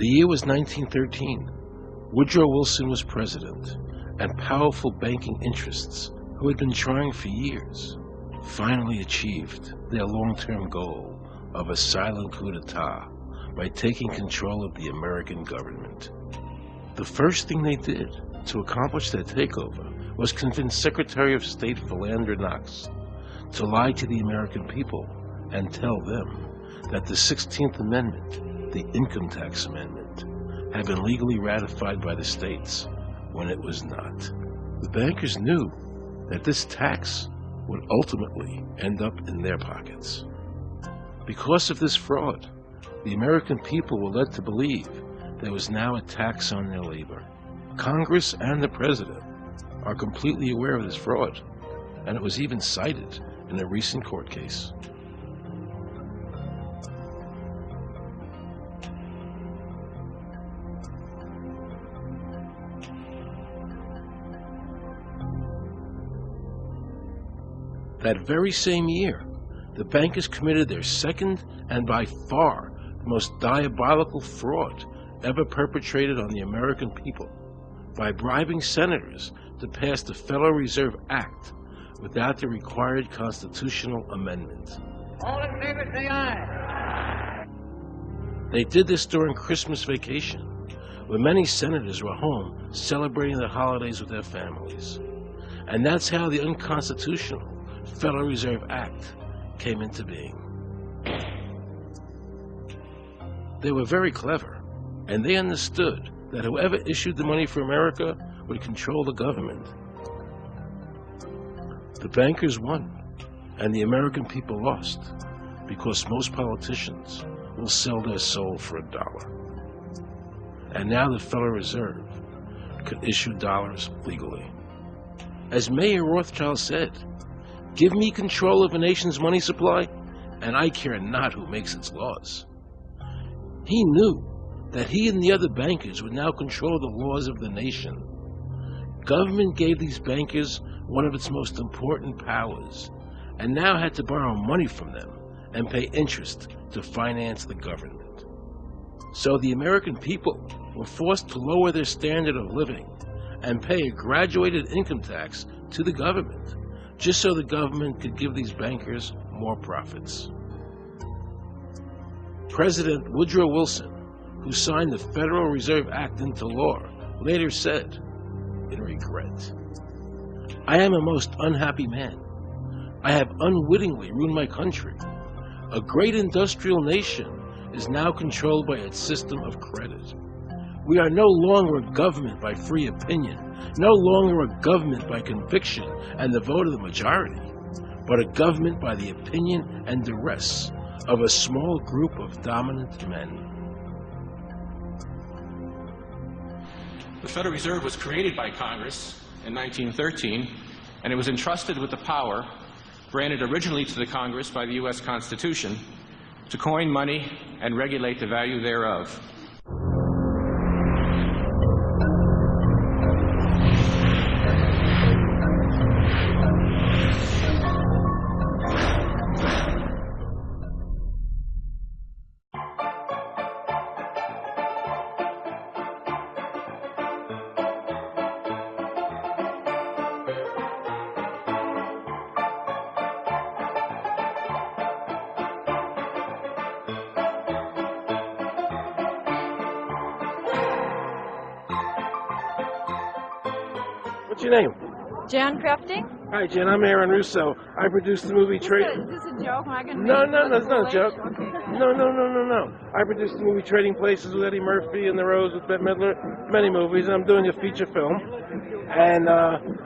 The year was 1913. Woodrow Wilson was president, and powerful banking interests, who had been trying for years, finally achieved their long-term goal of a silent coup d'etat by taking control of the American government. The first thing they did to accomplish their takeover was convince Secretary of State Philander Knox to lie to the American people and tell them that the 16th Amendment, the Income Tax Amendment, had been legally ratified by the states when it was not. The bankers knew that this tax would ultimately end up in their pockets. Because of this fraud, the American people were led to believe there was now a tax on their labor. Congress and the President are completely aware of this fraud, and it was even cited in a recent court case. That very same year, the bankers committed their second and by far the most diabolical fraud ever perpetrated on the American people by bribing senators to pass the Federal Reserve Act without the required constitutional amendment. All in favor, say aye. They did this during Christmas vacation, when many senators were home celebrating the holidays with their families. And that's how the unconstitutional Federal Reserve Act came into being. They were very clever, and they understood that whoever issued the money for America would control the government. The bankers won, and the American people lost, because most politicians will sell their soul for $1. And now the Federal Reserve could issue dollars legally. As Mayor Rothschild said, "Give me control of a nation's money supply, and I care not who makes its laws." He knew that he and the other bankers would now control the laws of the nation. Government gave these bankers one of its most important powers, and now had to borrow money from them and pay interest to finance the government. So the American people were forced to lower their standard of living and pay a graduated income tax to the government, just so the government could give these bankers more profits. President Woodrow Wilson, who signed the Federal Reserve Act into law, later said, in regret, "I am a most unhappy man. I have unwittingly ruined my country. A great industrial nation is now controlled by its system of credit. We are no longer a government by free opinion, no longer a government by conviction and the vote of the majority, but a government by the opinion and duress of a small group of dominant men." The Federal Reserve was created by Congress in 1913, and it was entrusted with the power granted originally to the Congress by the U.S. Constitution to coin money and regulate the value thereof. What's your name? Jan Crafting? Hi, Jen. I'm Aaron Russo. I produced the movie Is this a joke? Am I gonna No, make it's not a joke. Okay. No. I produced the movie Trading Places with Eddie Murphy and The Rose with Bette Midler, many movies, and I'm doing a feature film. And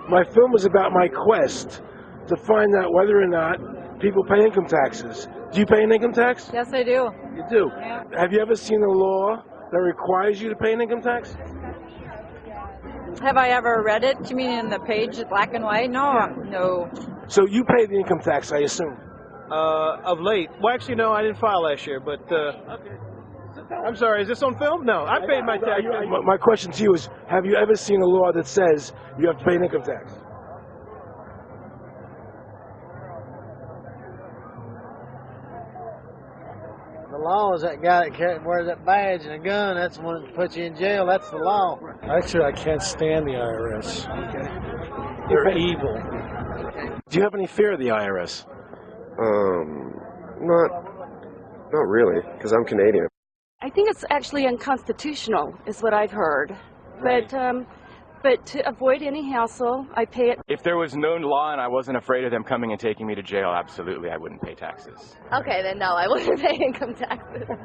my film is about my quest to find out whether or not people pay income taxes. Do you pay an income tax? Yes, I do. You do? Yeah. Have you ever seen a law that requires you to pay an income tax? Have I ever read it? You mean in the page, black and white? No, no. So you pay the income tax, I assume? Of late. Well, actually, no, I didn't file last year, but okay. I'm sorry, is this on film? No, I paid my tax. My question to you is, have you ever seen a law that says you have to pay an income tax? The law is that guy that wears that badge and a gun. That's the one that puts you in jail. That's the law. Actually, I can't stand the IRS. They're evil. Do you have any fear of the IRS? Not really, because I'm Canadian. I think it's actually unconstitutional, is what I've heard. But to avoid any hassle, I pay it. If there was known law and I wasn't afraid of them coming and taking me to jail, absolutely, I wouldn't pay taxes. Okay, then no, I wouldn't pay income taxes. It's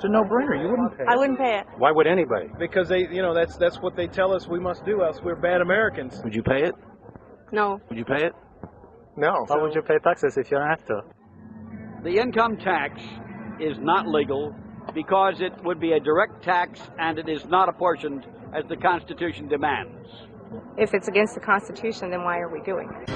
a no-brainer. You wouldn't pay. I wouldn't pay it. Why would anybody? Because they, that's what they tell us we must do, else we're bad Americans. Would you pay it? No. Would you pay it? No. Why would you pay taxes if you don't have to? The income tax is not legal because it would be a direct tax and it is not apportioned as the Constitution demands. If it's against the Constitution, then why are we doing it?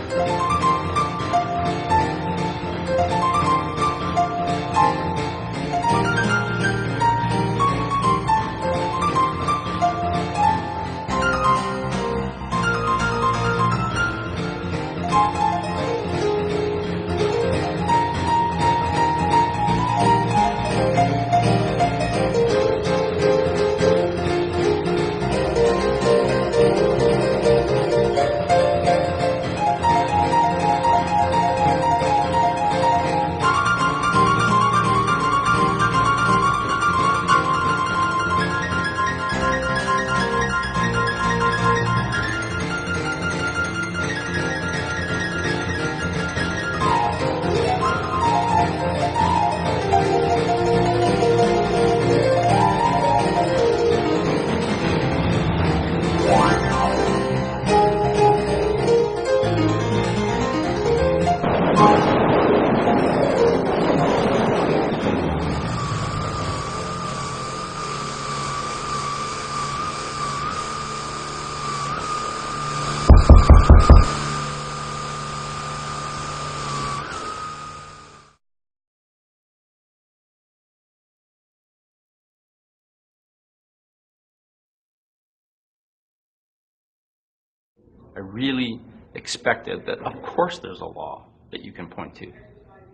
I really expected that, of course, there's a law that you can point to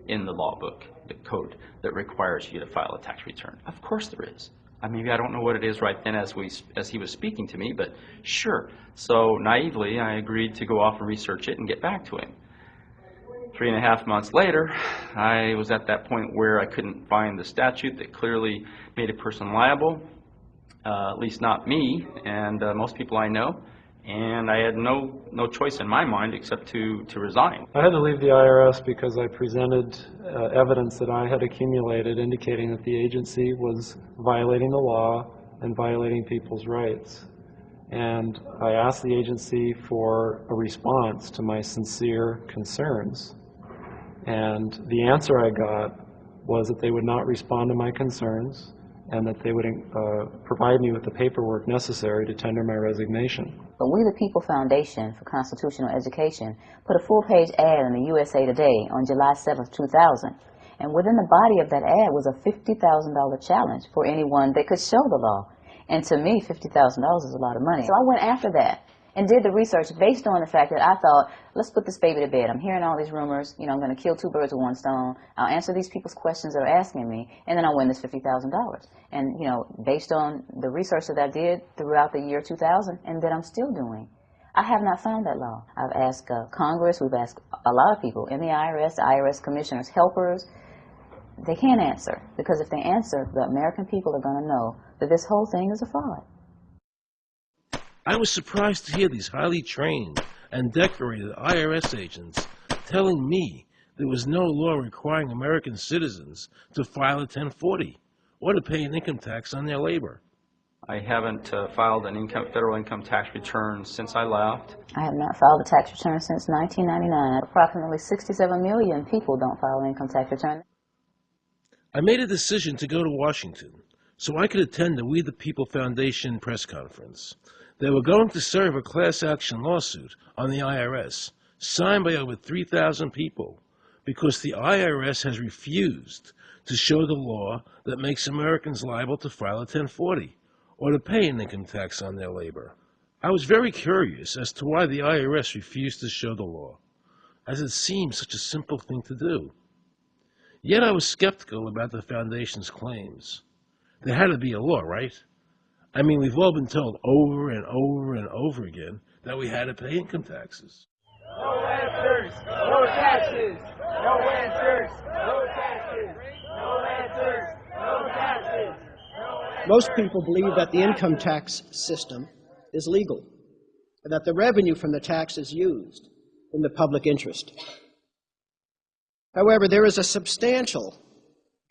in the law book, the code, that requires you to file a tax return. Of course there is. Maybe I don't know what it is right then as he was speaking to me, but sure. So naively, I agreed to go off and research it and get back to him. 3.5 months later, I was at that point where I couldn't find the statute that clearly made a person liable, at least not me and most people I know. And I had no choice in my mind except to resign. I had to leave the IRS because I presented evidence that I had accumulated indicating that the agency was violating the law and violating people's rights. And I asked the agency for a response to my sincere concerns. And the answer I got was that they would not respond to my concerns and that they would provide me with the paperwork necessary to tender my resignation. But We the People Foundation for Constitutional Education put a full-page ad in the USA Today on July 7th, 2000. And within the body of that ad was a $50,000 challenge for anyone that could show the law. And to me, $50,000 is a lot of money. So I went after that and did the research based on the fact that I thought, let's put this baby to bed. I'm hearing all these rumors. I'm going to kill two birds with one stone. I'll answer these people's questions that are asking me, and then I'll win this $50,000. And, based on the research that I did throughout the year 2000 and that I'm still doing, I have not found that law. I've asked Congress, we've asked a lot of people in the IRS commissioners, helpers. They can't answer, because if they answer, the American people are going to know that this whole thing is a fraud. I was surprised to hear these highly trained and decorated IRS agents telling me there was no law requiring American citizens to file a 1040 or to pay an income tax on their labor. I haven't filed an federal income tax return since I left. I have not filed a tax return since 1999. Approximately 67 million people don't file an income tax return. I made a decision to go to Washington so I could attend the We the People Foundation press conference. They were going to serve a class action lawsuit on the IRS, signed by over 3,000 people, because the IRS has refused to show the law that makes Americans liable to file a 1040 or to pay an income tax on their labor. I was very curious as to why the IRS refused to show the law, as it seemed such a simple thing to do. Yet I was skeptical about the Foundation's claims. There had to be a law, right? I mean, we've all been told over and over and over again that we had to pay income taxes. No answers, no taxes. No answers, no taxes. No answers, no taxes. Most people believe that the income tax system is legal, and that the revenue from the tax is used in the public interest. However, there is a substantial,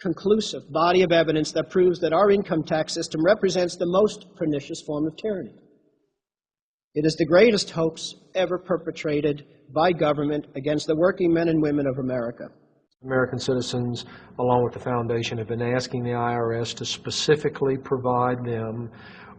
conclusive body of evidence that proves that our income tax system represents the most pernicious form of tyranny. It is the greatest hoax ever perpetrated by government against the working men and women of America. American citizens, along with the Foundation, have been asking the IRS to specifically provide them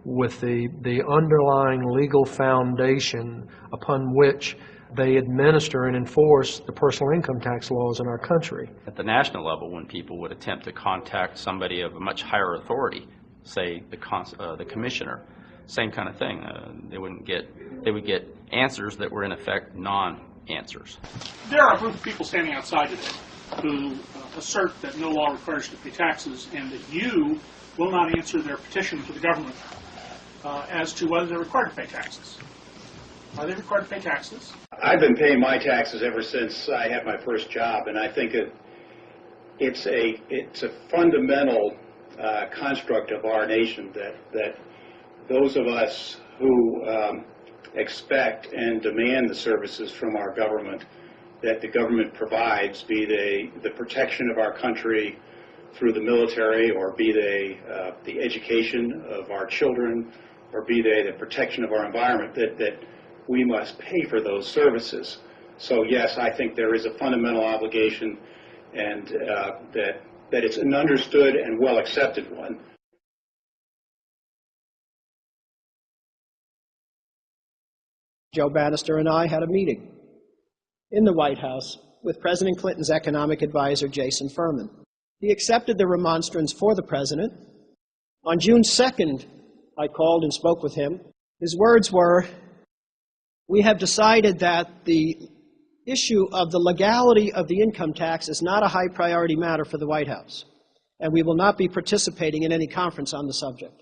with the underlying legal foundation upon which they administer and enforce the personal income tax laws in our country. At the national level, when people would attempt to contact somebody of a much higher authority, say the commissioner, same kind of thing. They would get answers that were in effect non-answers. There are a group of people standing outside today who assert that no law requires you to pay taxes and that you will not answer their petition to the government as to whether they're required to pay taxes. Are they required to pay taxes? I've been paying my taxes ever since I had my first job, and I think it's a fundamental construct of our nation that those of us who expect and demand the services from our government that the government provides, be they the protection of our country through the military, or be they the education of our children, or be they the protection of our environment, that we must pay for those services. So yes, I think there is a fundamental obligation, and that it's an understood and well accepted one. Joe Bannister and I had a meeting in the White House with President Clinton's economic advisor, Jason Furman. He accepted the remonstrance for the president. On June 2nd, I called and spoke with him. His words were, "We have decided that the issue of the legality of the income tax is not a high priority matter for the White House, and we will not be participating in any conference on the subject."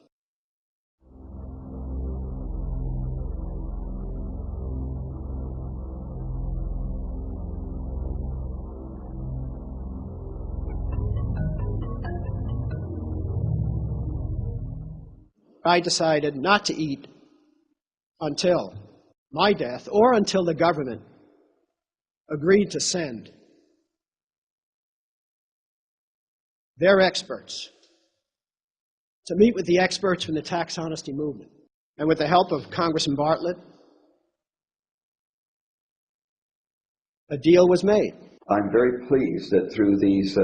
I decided not to eat until my death, or until the government agreed to send their experts to meet with the experts from the tax honesty movement. And with the help of Congressman Bartlett, a deal was made. I'm very pleased that through these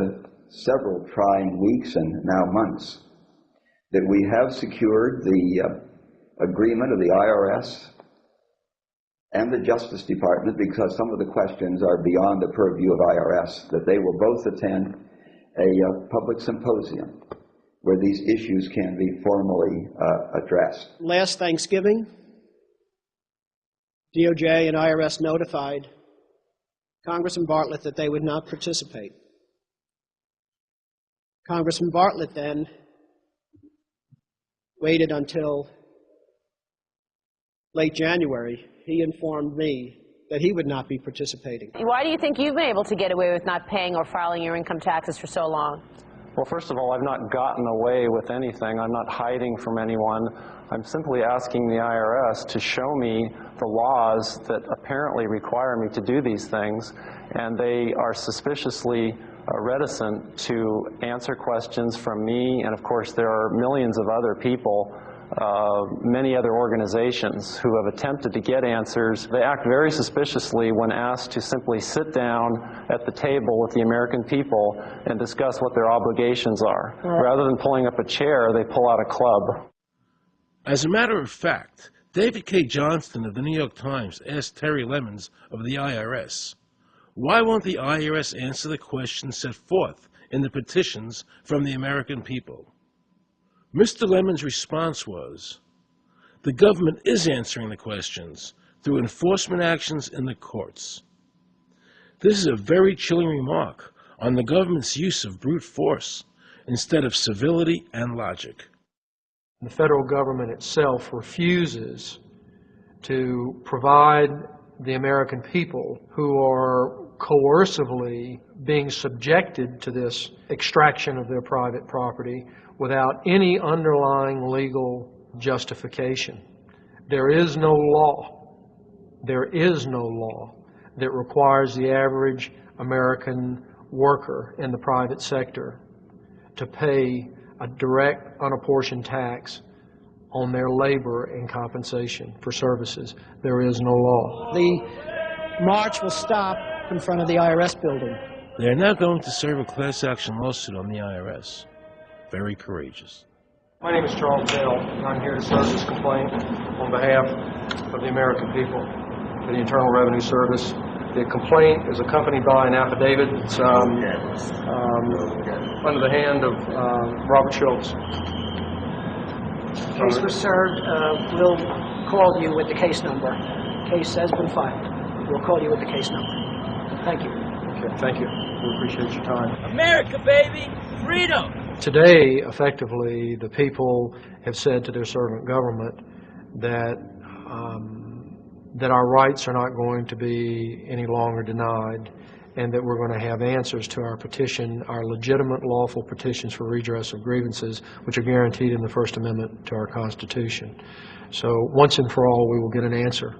several trying weeks and now months, that we have secured the agreement of the IRS and the Justice Department, because some of the questions are beyond the purview of IRS, that they will both attend a public symposium where these issues can be formally addressed. Last Thanksgiving, DOJ and IRS notified Congressman Bartlett that they would not participate. Congressman Bartlett then waited until late January. He informed me that he would not be participating. Why do you think you've been able to get away with not paying or filing your income taxes for so long? Well, first of all, I've not gotten away with anything. I'm not hiding from anyone. I'm simply asking the IRS to show me the laws that apparently require me to do these things, and they are suspiciously reticent to answer questions from me, and of course there are millions of other people, many other organizations who have attempted to get answers. They act very suspiciously when asked to simply sit down at the table with the American people and discuss what their obligations are. Rather than pulling up a chair, they pull out a club. As a matter of fact, David K. Johnston of the New York Times asked Terry Lemons of the IRS, "Why won't the IRS answer the questions set forth in the petitions from the American people?" Mr. Lemon's response was, "The government is answering the questions through enforcement actions in the courts." This is a very chilling remark on the government's use of brute force instead of civility and logic. The federal government itself refuses to provide the American people who are coercively being subjected to this extraction of their private property without any underlying legal justification. There is no law. There is no law that requires the average American worker in the private sector to pay a direct, unapportioned tax on their labor and compensation for services. There is no law. The march will stop in front of the IRS building. They are now going to serve a class action lawsuit on the IRS. Very courageous. My name is Charles Bell, and I'm here to serve this complaint on behalf of the American people for the Internal Revenue Service. The complaint is accompanied by an affidavit. It's under the hand of Robert Schultz. Case was served. We'll call you with the case number. Case has been filed. We'll call you with the case number. Thank you. Okay, thank you. We appreciate your time. America, baby! Freedom! Today, effectively, the people have said to their servant government that that our rights are not going to be any longer denied, and that we're going to have answers to our petition, our legitimate, lawful petitions for redress of grievances, which are guaranteed in the First Amendment to our Constitution. So, once and for all, we will get an answer.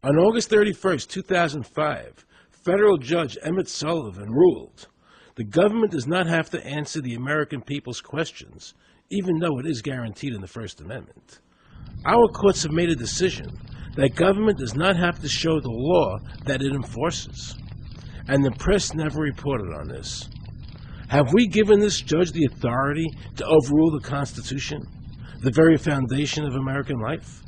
On August 31st, 2005, federal judge Emmett Sullivan ruled, the government does not have to answer the American people's questions, even though it is guaranteed in the First Amendment. Our courts have made a decision that government does not have to show the law that it enforces. And the press never reported on this. Have we given this judge the authority to overrule the Constitution, the very foundation of American life?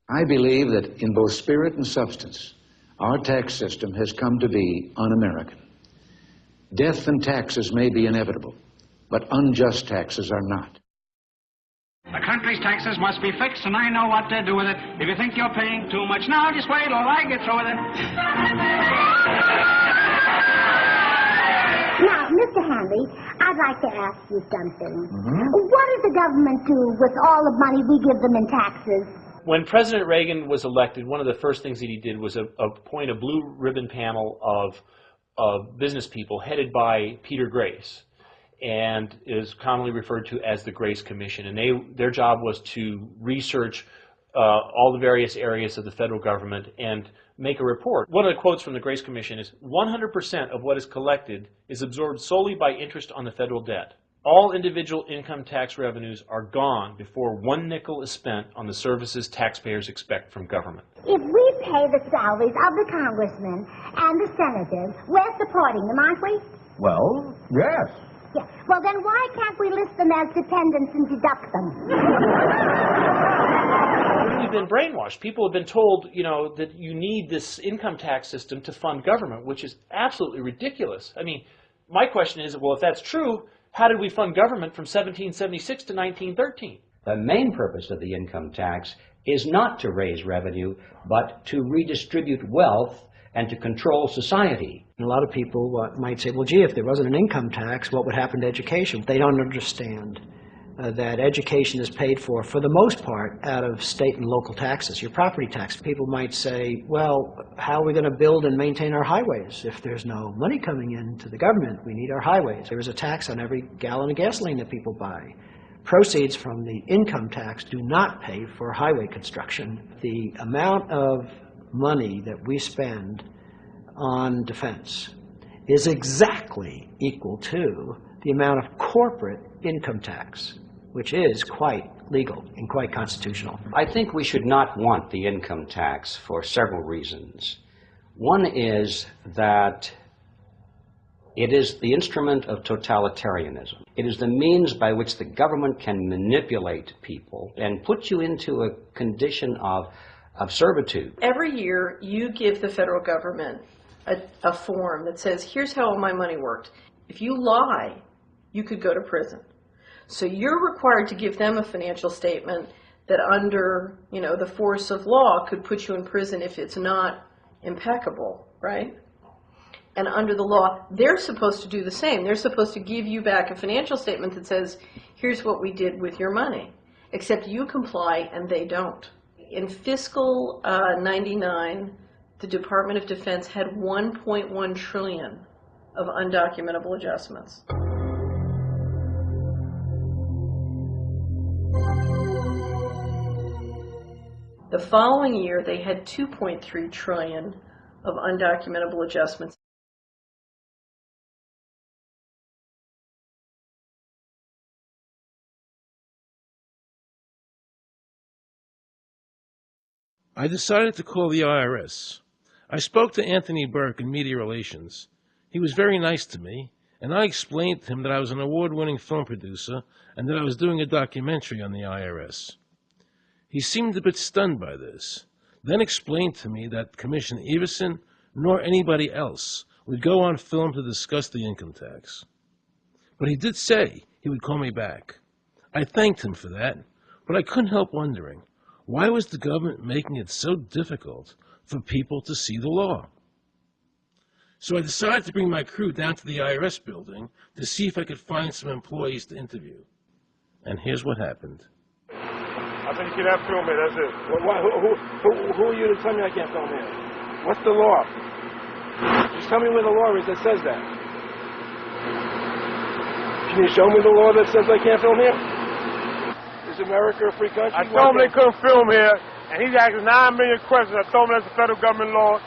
I believe that in both spirit and substance, our tax system has come to be un-American. Death and taxes may be inevitable, but unjust taxes are not. The country's taxes must be fixed, and I know what to do with it. If you think you're paying too much now, just wait till I get through with it. Now, Mr. Hanley, I'd like to ask you something. What does the government do with all the money we give them in taxes? When President Reagan was elected, one of the first things that he did was appoint a blue ribbon panel of business people headed by Peter Grace, and is commonly referred to as the Grace Commission. And their job was to research all the various areas of the federal government and make a report. One of the quotes from the Grace Commission is, 100% of what is collected is absorbed solely by interest on the federal debt. All individual income tax revenues are gone before 1 nickel is spent on the services taxpayers expect from government. If we pay the salaries of the congressmen and the senators, we're supporting them, aren't we? Well, yes. Yeah. Well, then why can't we list them as dependents and deduct them? We've been brainwashed. People have been told, you know, that you need this income tax system to fund government, which is absolutely ridiculous. I mean, my question is, well, if that's true, how did we fund government from 1776 to 1913? The main purpose of the income tax is not to raise revenue, but to redistribute wealth and to control society. A lot of people might say, well, gee, if there wasn't an income tax, what would happen to education? They don't understand that education is paid for the most part, out of state and local taxes, your property tax. People might say, well, how are we going to build and maintain our highways? If there's no money coming into the government, we need our highways. There's a tax on every gallon of gasoline that people buy. Proceeds from the income tax do not pay for highway construction. The amount of money that we spend on defense is exactly equal to the amount of corporate income tax, which is quite legal and quite constitutional. I think we should not want the income tax for several reasons. One is that it is the instrument of totalitarianism. It is the means by which the government can manipulate people and put you into a condition of servitude. Every year you give the federal government a form that says, here's how all my money worked. If you lie, you could go to prison. So you're required to give them a financial statement that under, the force of law could put you in prison if it's not impeccable, right? And under the law, they're supposed to do the same. They're supposed to give you back a financial statement that says, here's what we did with your money. Except you comply and they don't. In fiscal 99, the Department of Defense had 1.1 trillion of undocumentable adjustments. The following year, they had 2.3 trillion of undocumentable adjustments. I decided to call the IRS. I spoke to Anthony Burke in Media Relations. He was very nice to me, and I explained to him that I was an award-winning film producer and that I was doing a documentary on the IRS. He seemed a bit stunned by this, then explained to me that Commissioner Everson nor anybody else would go on film to discuss the income tax. But he did say he would call me back. I thanked him for that, but I couldn't help wondering, why was the government making it so difficult for people to see the law? So I decided to bring my crew down to the IRS building to see if I could find some employees to interview. And here's what happened. I think you can have film here, that's it. Who are you to tell me I can't film here? What's the law? Just tell me where the law is that says that. Can you show me the law that says I can't film here? Is America a free country? I told him they couldn't film here, and he's asking 9 million questions. I told him that's a federal government law.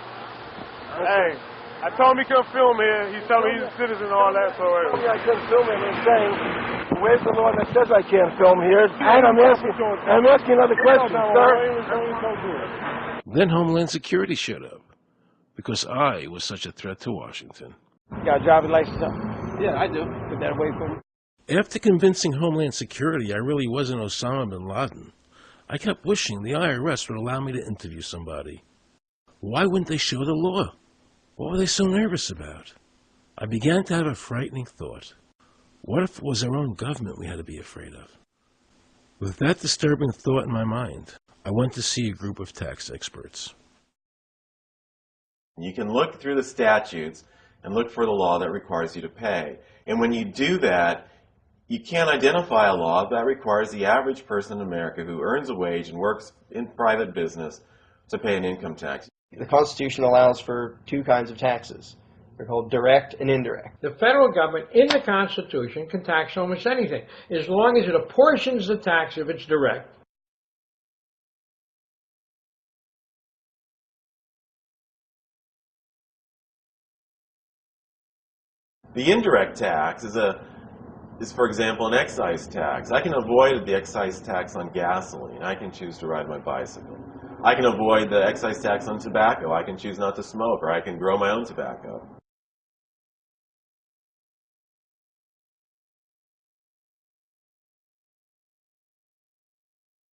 Hey, I told him he couldn't film here. He's telling me he's a citizen and all that, so... I couldn't film him, and saying, where's the law that says I can't film here? And I'm asking another question, sir. Then Homeland Security showed up, because I was such a threat to Washington. You got a driver's license? Yeah, I do. Put that away for me. After convincing Homeland Security I really wasn't Osama bin Laden, I kept wishing the IRS would allow me to interview somebody. Why wouldn't they show the law? What were they so nervous about? I began to have a frightening thought. What if it was our own government we had to be afraid of? With that disturbing thought in my mind, I went to see a group of tax experts. You can look through the statutes and look for the law that requires you to pay. And when you do that, you can't identify a law that requires the average person in America who earns a wage and works in private business to pay an income tax. The Constitution allows for two kinds of taxes. They're called direct and indirect. The federal government in the Constitution can tax almost anything, as long as it apportions the tax if it's direct. The indirect tax is, for example, an excise tax. I can avoid the excise tax on gasoline. I can choose to ride my bicycle. I can avoid the excise tax on tobacco. I can choose not to smoke, or I can grow my own tobacco.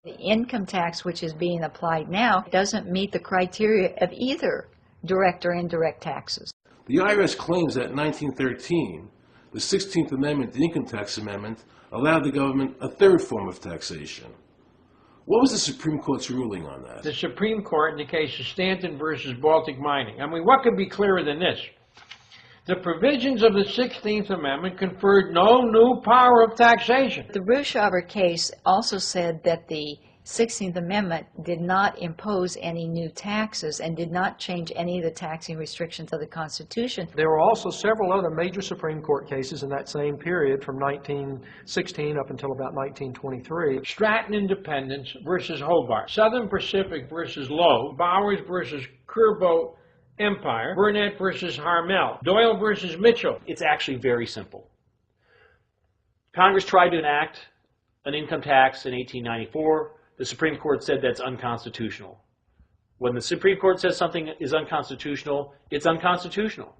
The income tax which is being applied now doesn't meet the criteria of either direct or indirect taxes. The IRS claims that in 1913, the 16th Amendment, the Income Tax Amendment, allowed the government a third form of taxation. What was the Supreme Court's ruling on that? The Supreme Court in the case of Stanton versus Baltic Mining. I mean, what could be clearer than this? The provisions of the 16th Amendment conferred no new power of taxation. The Ruschauer case also said that the 16th Amendment did not impose any new taxes and did not change any of the taxing restrictions of the Constitution. There were also several other major Supreme Court cases in that same period from 1916 up until about 1923. Stratton Independence versus Hobart, Southern Pacific versus Lowe, Bowers versus Curbo Empire, Burnett versus Harmel, Doyle versus Mitchell. It's actually very simple. Congress tried to enact an income tax in 1894. The Supreme Court said that's unconstitutional. When the Supreme Court says something is unconstitutional, it's unconstitutional.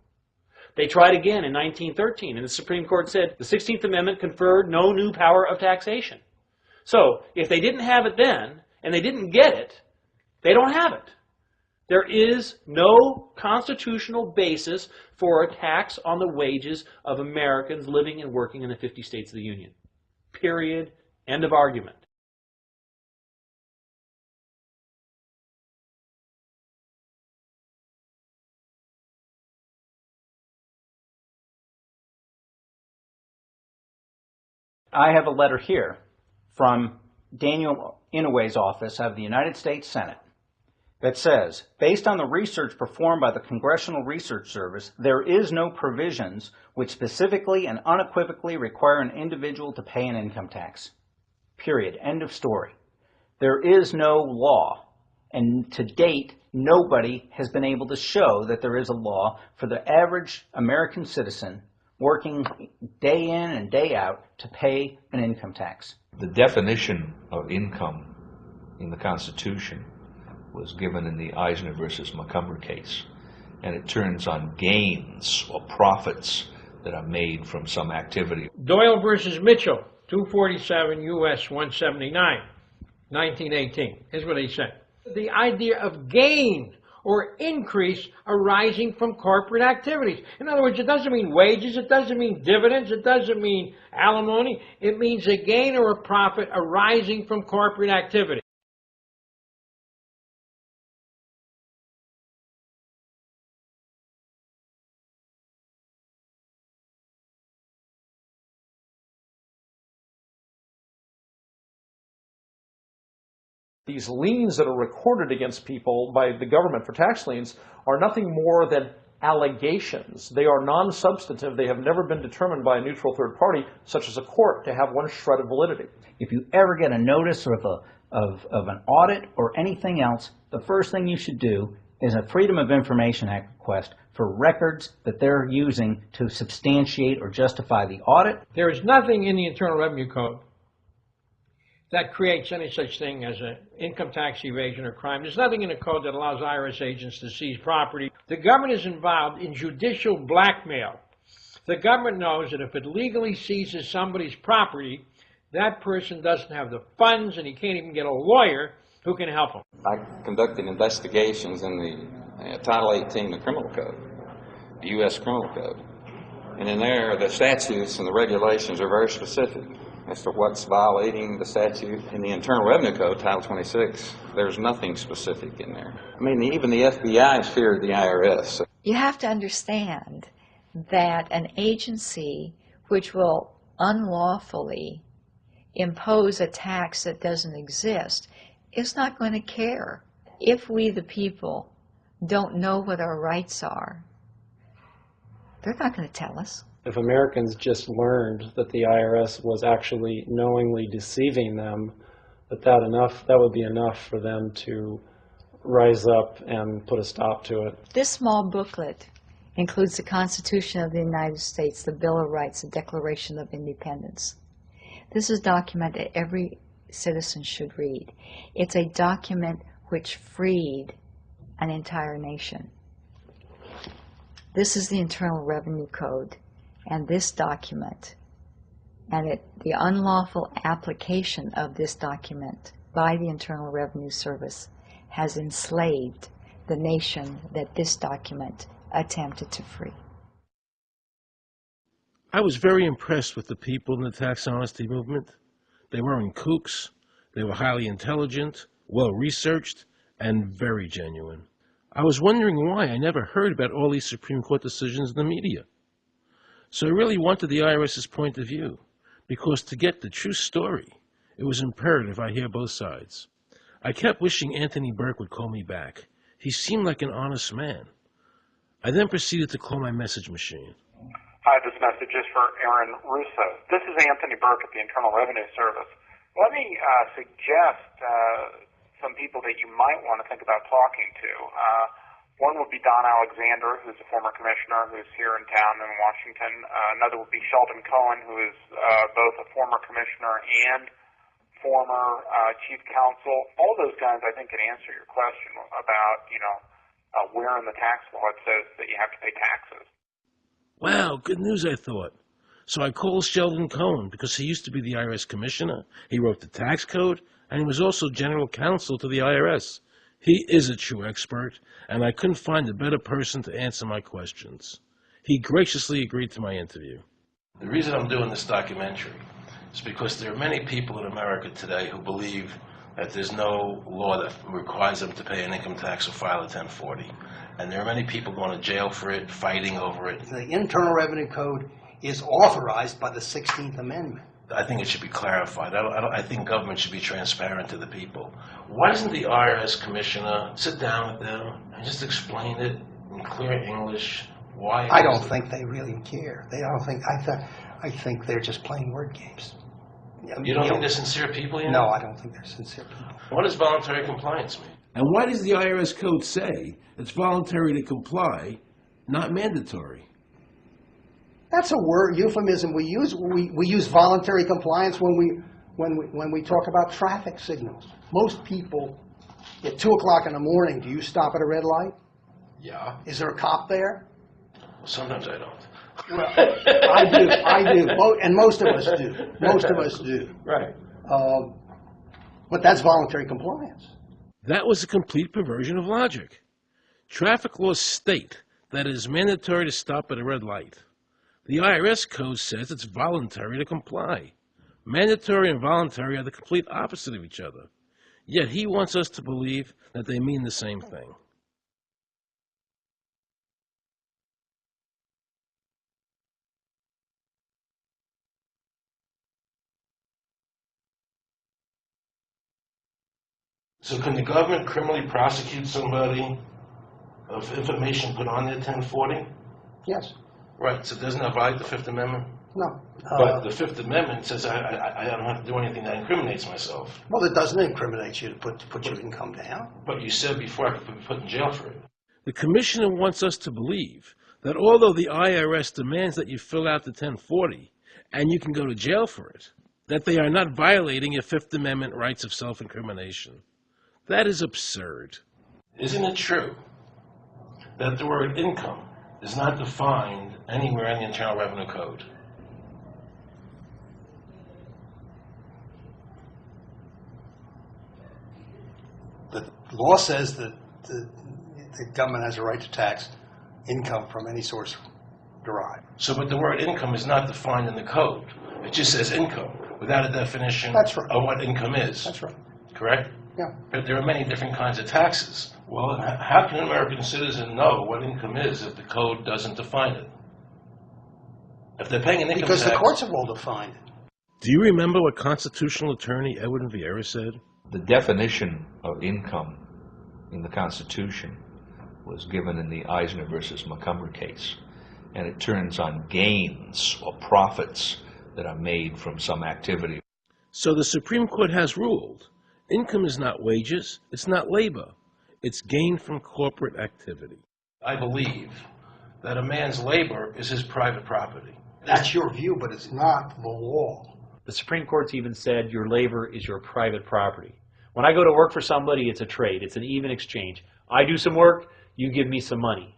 They tried again in 1913, and the Supreme Court said the 16th Amendment conferred no new power of taxation. So, if they didn't have it then, and they didn't get it, they don't have it. There is no constitutional basis for a tax on the wages of Americans living and working in the 50 states of the Union. Period. End of argument. I have a letter here from Daniel Inouye's office of the United States Senate that says, based on the research performed by the Congressional Research Service, there is no provisions which specifically and unequivocally require an individual to pay an income tax. Period. End of story. There is no law, and to date, nobody has been able to show that there is a law for the average American citizen working day in and day out to pay an income tax. The definition of income in the Constitution was given in the Eisner versus Montgomery case, and it turns on gains or profits that are made from some activity. Doyle versus Mitchell, 247 U.S. 179, 1918. Here's what he said. The idea of gain or increase arising from corporate activities. In other words, it doesn't mean wages, it doesn't mean dividends, it doesn't mean alimony. It means a gain or a profit arising from corporate activity. These liens that are recorded against people by the government for tax liens are nothing more than allegations. They are non-substantive. They have never been determined by a neutral third party, such as a court, to have one shred of validity. If you ever get a notice of an audit or anything else, the first thing you should do is a Freedom of Information Act request for records that they're using to substantiate or justify the audit. There is nothing in the Internal Revenue Code that creates any such thing as an income tax evasion or crime. There's nothing in the code that allows IRS agents to seize property. The government is involved in judicial blackmail. The government knows that if it legally seizes somebody's property, that person doesn't have the funds and he can't even get a lawyer who can help him. I conducted investigations in the Title 18 of the Criminal Code, the U.S. Criminal Code. And in there, the statutes and the regulations are very specific as to what's violating the statute. In the Internal Revenue Code, Title 26, there's nothing specific in there. I mean, even the FBI is feared the IRS. You have to understand that an agency which will unlawfully impose a tax that doesn't exist is not going to care. If we, the people, don't know what our rights are, they're not going to tell us. If Americans just learned that the IRS was actually knowingly deceiving them, that would be enough for them to rise up and put a stop to it. This small booklet includes the Constitution of the United States, the Bill of Rights, the Declaration of Independence. This is a document that every citizen should read. It's a document which freed an entire nation. This is the Internal Revenue Code. And this document, and the unlawful application of this document by the Internal Revenue Service has enslaved the nation that this document attempted to free. I was very impressed with the people in the tax honesty movement. They weren't kooks, they were highly intelligent, well-researched, and very genuine. I was wondering why I never heard about all these Supreme Court decisions in the media. So I really wanted the IRS's point of view, because to get the true story, it was imperative I hear both sides. I kept wishing Anthony Burke would call me back. He seemed like an honest man. I then proceeded to call my message machine. Hi, this message is for Aaron Russo. This is Anthony Burke at the Internal Revenue Service. Let me suggest some people that you might want to think about talking to. One would be Don Alexander, who's a former commissioner who's here in town in Washington. Another would be Sheldon Cohen, who is both a former commissioner and former chief counsel. All those guys, I think, can answer your question about, where in the tax law it says that you have to pay taxes. Wow, good news, I thought. So I called Sheldon Cohen because he used to be the IRS commissioner. He wrote the tax code, and he was also general counsel to the IRS. He is a true expert, and I couldn't find a better person to answer my questions. He graciously agreed to my interview. The reason I'm doing this documentary is because there are many people in America today who believe that there's no law that requires them to pay an income tax or file a 1040. And there are many people going to jail for it, fighting over it. The Internal Revenue Code is authorized by the 16th Amendment. I think it should be clarified. I think government should be transparent to the people. Why doesn't the IRS commissioner sit down with them and just explain it in clear English? Why? I don't think they really care. They don't think. I think they're just playing word games. You don't think they're sincere people? No, I don't think they're sincere people. What does voluntary compliance mean? And why does the IRS code say it's voluntary to comply, not mandatory? That's a word euphemism we use. We use voluntary compliance when we talk about traffic signals. Most people at 2 o'clock in the morning, do you stop at a red light? Yeah. Is there a cop there? Well, sometimes I don't. Well, I do, and most of us do. Most of us do. Right. But that's voluntary compliance. That was a complete perversion of logic. Traffic laws state that it is mandatory to stop at a red light. The IRS code says it's voluntary to comply. Mandatory and voluntary are the complete opposite of each other. Yet he wants us to believe that they mean the same thing. So can the government criminally prosecute somebody of information put on their 1040? Yes. Right, so doesn't that violate the Fifth Amendment? No. But the Fifth Amendment says I don't have to do anything that incriminates myself. Well, it doesn't incriminate you to put your income down. But you said before I could be put in jail for it. The commissioner wants us to believe that although the IRS demands that you fill out the 1040 and you can go to jail for it, that they are not violating your Fifth Amendment rights of self-incrimination. That is absurd. Isn't it true that the word income is not defined anywhere in the Internal Revenue Code? The law says that the government has a right to tax income from any source derived. So, but the word income is not defined in the code. It just says income without a definition That's right. of what income is. That's right. Correct? Yeah. But there are many different kinds of taxes. Well, how can an American citizen know what income is if the code doesn't define it? If they're paying an income Because tax... the courts have all defined it. Do you remember what constitutional attorney Edwin Vieira said? The definition of income in the Constitution was given in the Eisner versus Macomber case, and it turns on gains or profits that are made from some activity. So the Supreme Court has ruled income is not wages, it's not labor, it's gain from corporate activity. I believe that a man's labor is his private property. That's your view, but it's not the law. The Supreme Court's even said your labor is your private property. When I go to work for somebody, it's a trade. It's an even exchange. I do some work, you give me some money.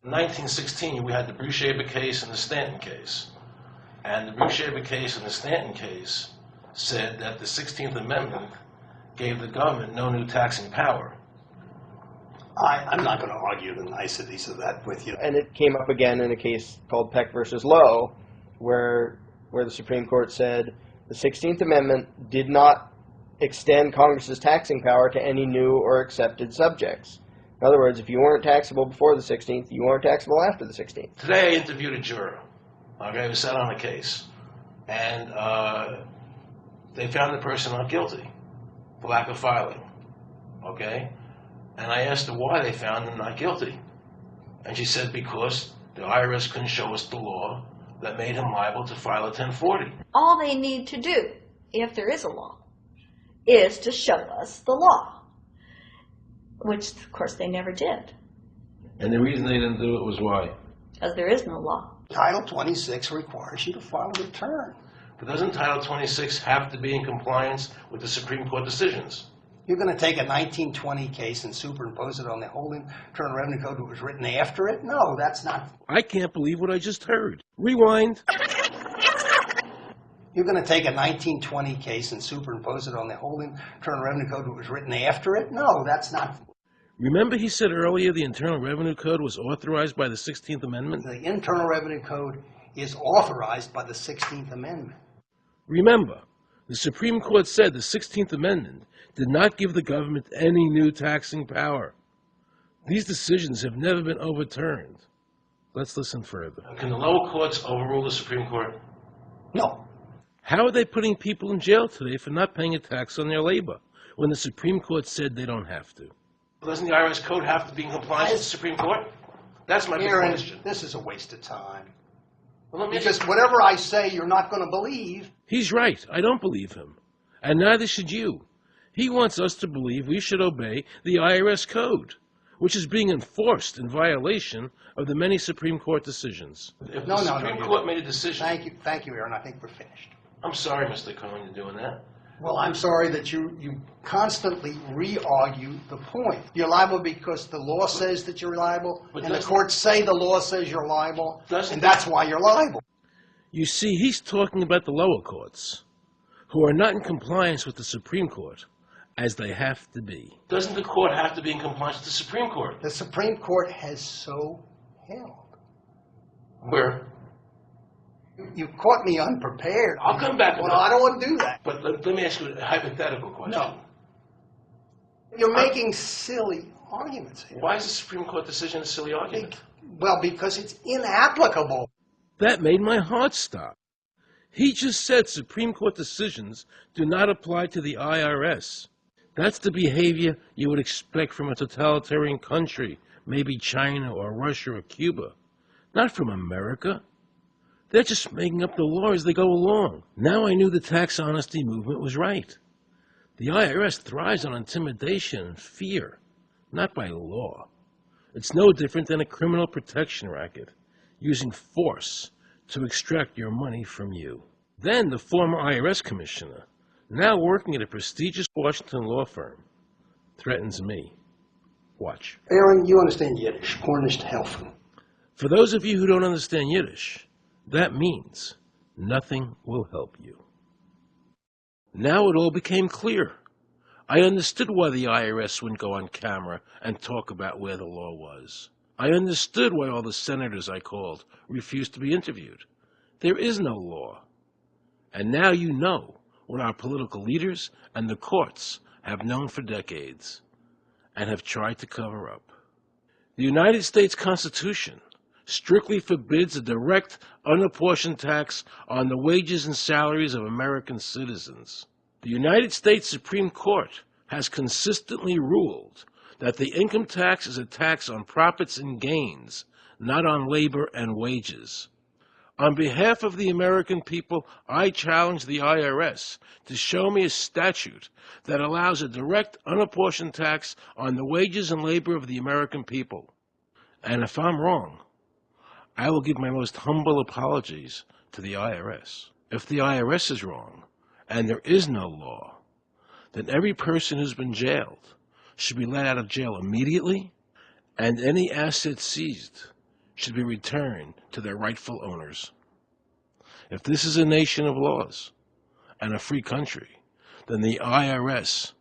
In 1916, we had the Brucheva case and the Stanton case. And the Brucheva case and the Stanton case said that the 16th Amendment gave the government no new taxing power. I'm not going to argue the niceties of that with you. And it came up again in a case called Peck versus Lowe, where the Supreme Court said the 16th Amendment did not extend Congress's taxing power to any new or accepted subjects. In other words, if you weren't taxable before the 16th, you weren't taxable after the 16th. Today I interviewed a juror, who sat on a case, and they found the person not guilty for lack of filing, And I asked her why they found him not guilty. And she said because the IRS couldn't show us the law that made him liable to file a 1040. All they need to do, if there is a law, is to show us the law, which, of course, they never did. And the reason they didn't do it was why? Because there is no law. Title 26 requires you to file a return. But doesn't Title 26 have to be in compliance with the Supreme Court decisions? You're going to take a 1920 case and superimpose it on the whole Internal Revenue Code that was written after it? No, that's not. I can't believe what I just heard. Rewind. You're going to take a 1920 case and superimpose it on the whole Internal Revenue Code that was written after it? No, that's not. Remember he said earlier the Internal Revenue Code was authorized by the 16th Amendment? The Internal Revenue Code is authorized by the 16th Amendment. Remember, the Supreme Court said the 16th Amendment did not give the government any new taxing power. These decisions have never been overturned. Let's listen further. Can the lower courts overrule the Supreme Court? No. How are they putting people in jail today for not paying a tax on their labor when the Supreme Court said they don't have to? Doesn't the IRS code have to be in compliance with the Supreme Court? That's my big question. This is a waste of time. Well, Because whatever I say, you're not going to believe. He's right. I don't believe him. And neither should you. He wants us to believe we should obey the IRS code, which is being enforced in violation of the many Supreme Court decisions. If the Supreme Court made a decision... Thank you, Aaron. I think we're finished. I'm sorry, Mr. Cohen, you're doing that. Well, I'm sorry that you constantly re-argue the point. You're liable because the law says that you're liable, and the courts say the law says you're liable, and that's why you're liable. You see, he's talking about the lower courts, who are not in compliance with the Supreme Court, as they have to be. Doesn't the court have to be in compliance with the Supreme Court? The Supreme Court has so held. Where? You caught me unprepared. I'll come back. Well, I don't want to do that. But let me ask you a hypothetical question. No. You're making silly arguments here. Why is the Supreme Court decision a silly argument? Well, because it's inapplicable. That made my heart stop. He just said Supreme Court decisions do not apply to the IRS. That's the behavior you would expect from a totalitarian country, maybe China or Russia or Cuba, not from America. They're just making up the law as they go along. Now I knew the tax honesty movement was right. The IRS thrives on intimidation and fear, not by law. It's no different than a criminal protection racket, using force to extract your money from you. Then the former IRS commissioner, now working at a prestigious Washington law firm, threatens me. Watch. Aaron, you understand Yiddish. Cornish helfen. For those of you who don't understand Yiddish, that means nothing will help you. Now it all became clear. I understood why the IRS wouldn't go on camera and talk about where the law was. I understood why all the senators I called refused to be interviewed. There is no law. And now you know what our political leaders and the courts have known for decades and have tried to cover up. The United States Constitution strictly forbids a direct, unapportioned tax on the wages and salaries of American citizens. The United States Supreme Court has consistently ruled that the income tax is a tax on profits and gains, not on labor and wages. On behalf of the American people, I challenge the IRS to show me a statute that allows a direct, unapportioned tax on the wages and labor of the American people. And if I'm wrong, I will give my most humble apologies to the IRS. If the IRS is wrong, and there is no law, then every person who's been jailed should be let out of jail immediately, and any assets seized should be returned to their rightful owners. If this is a nation of laws and a free country, then the IRS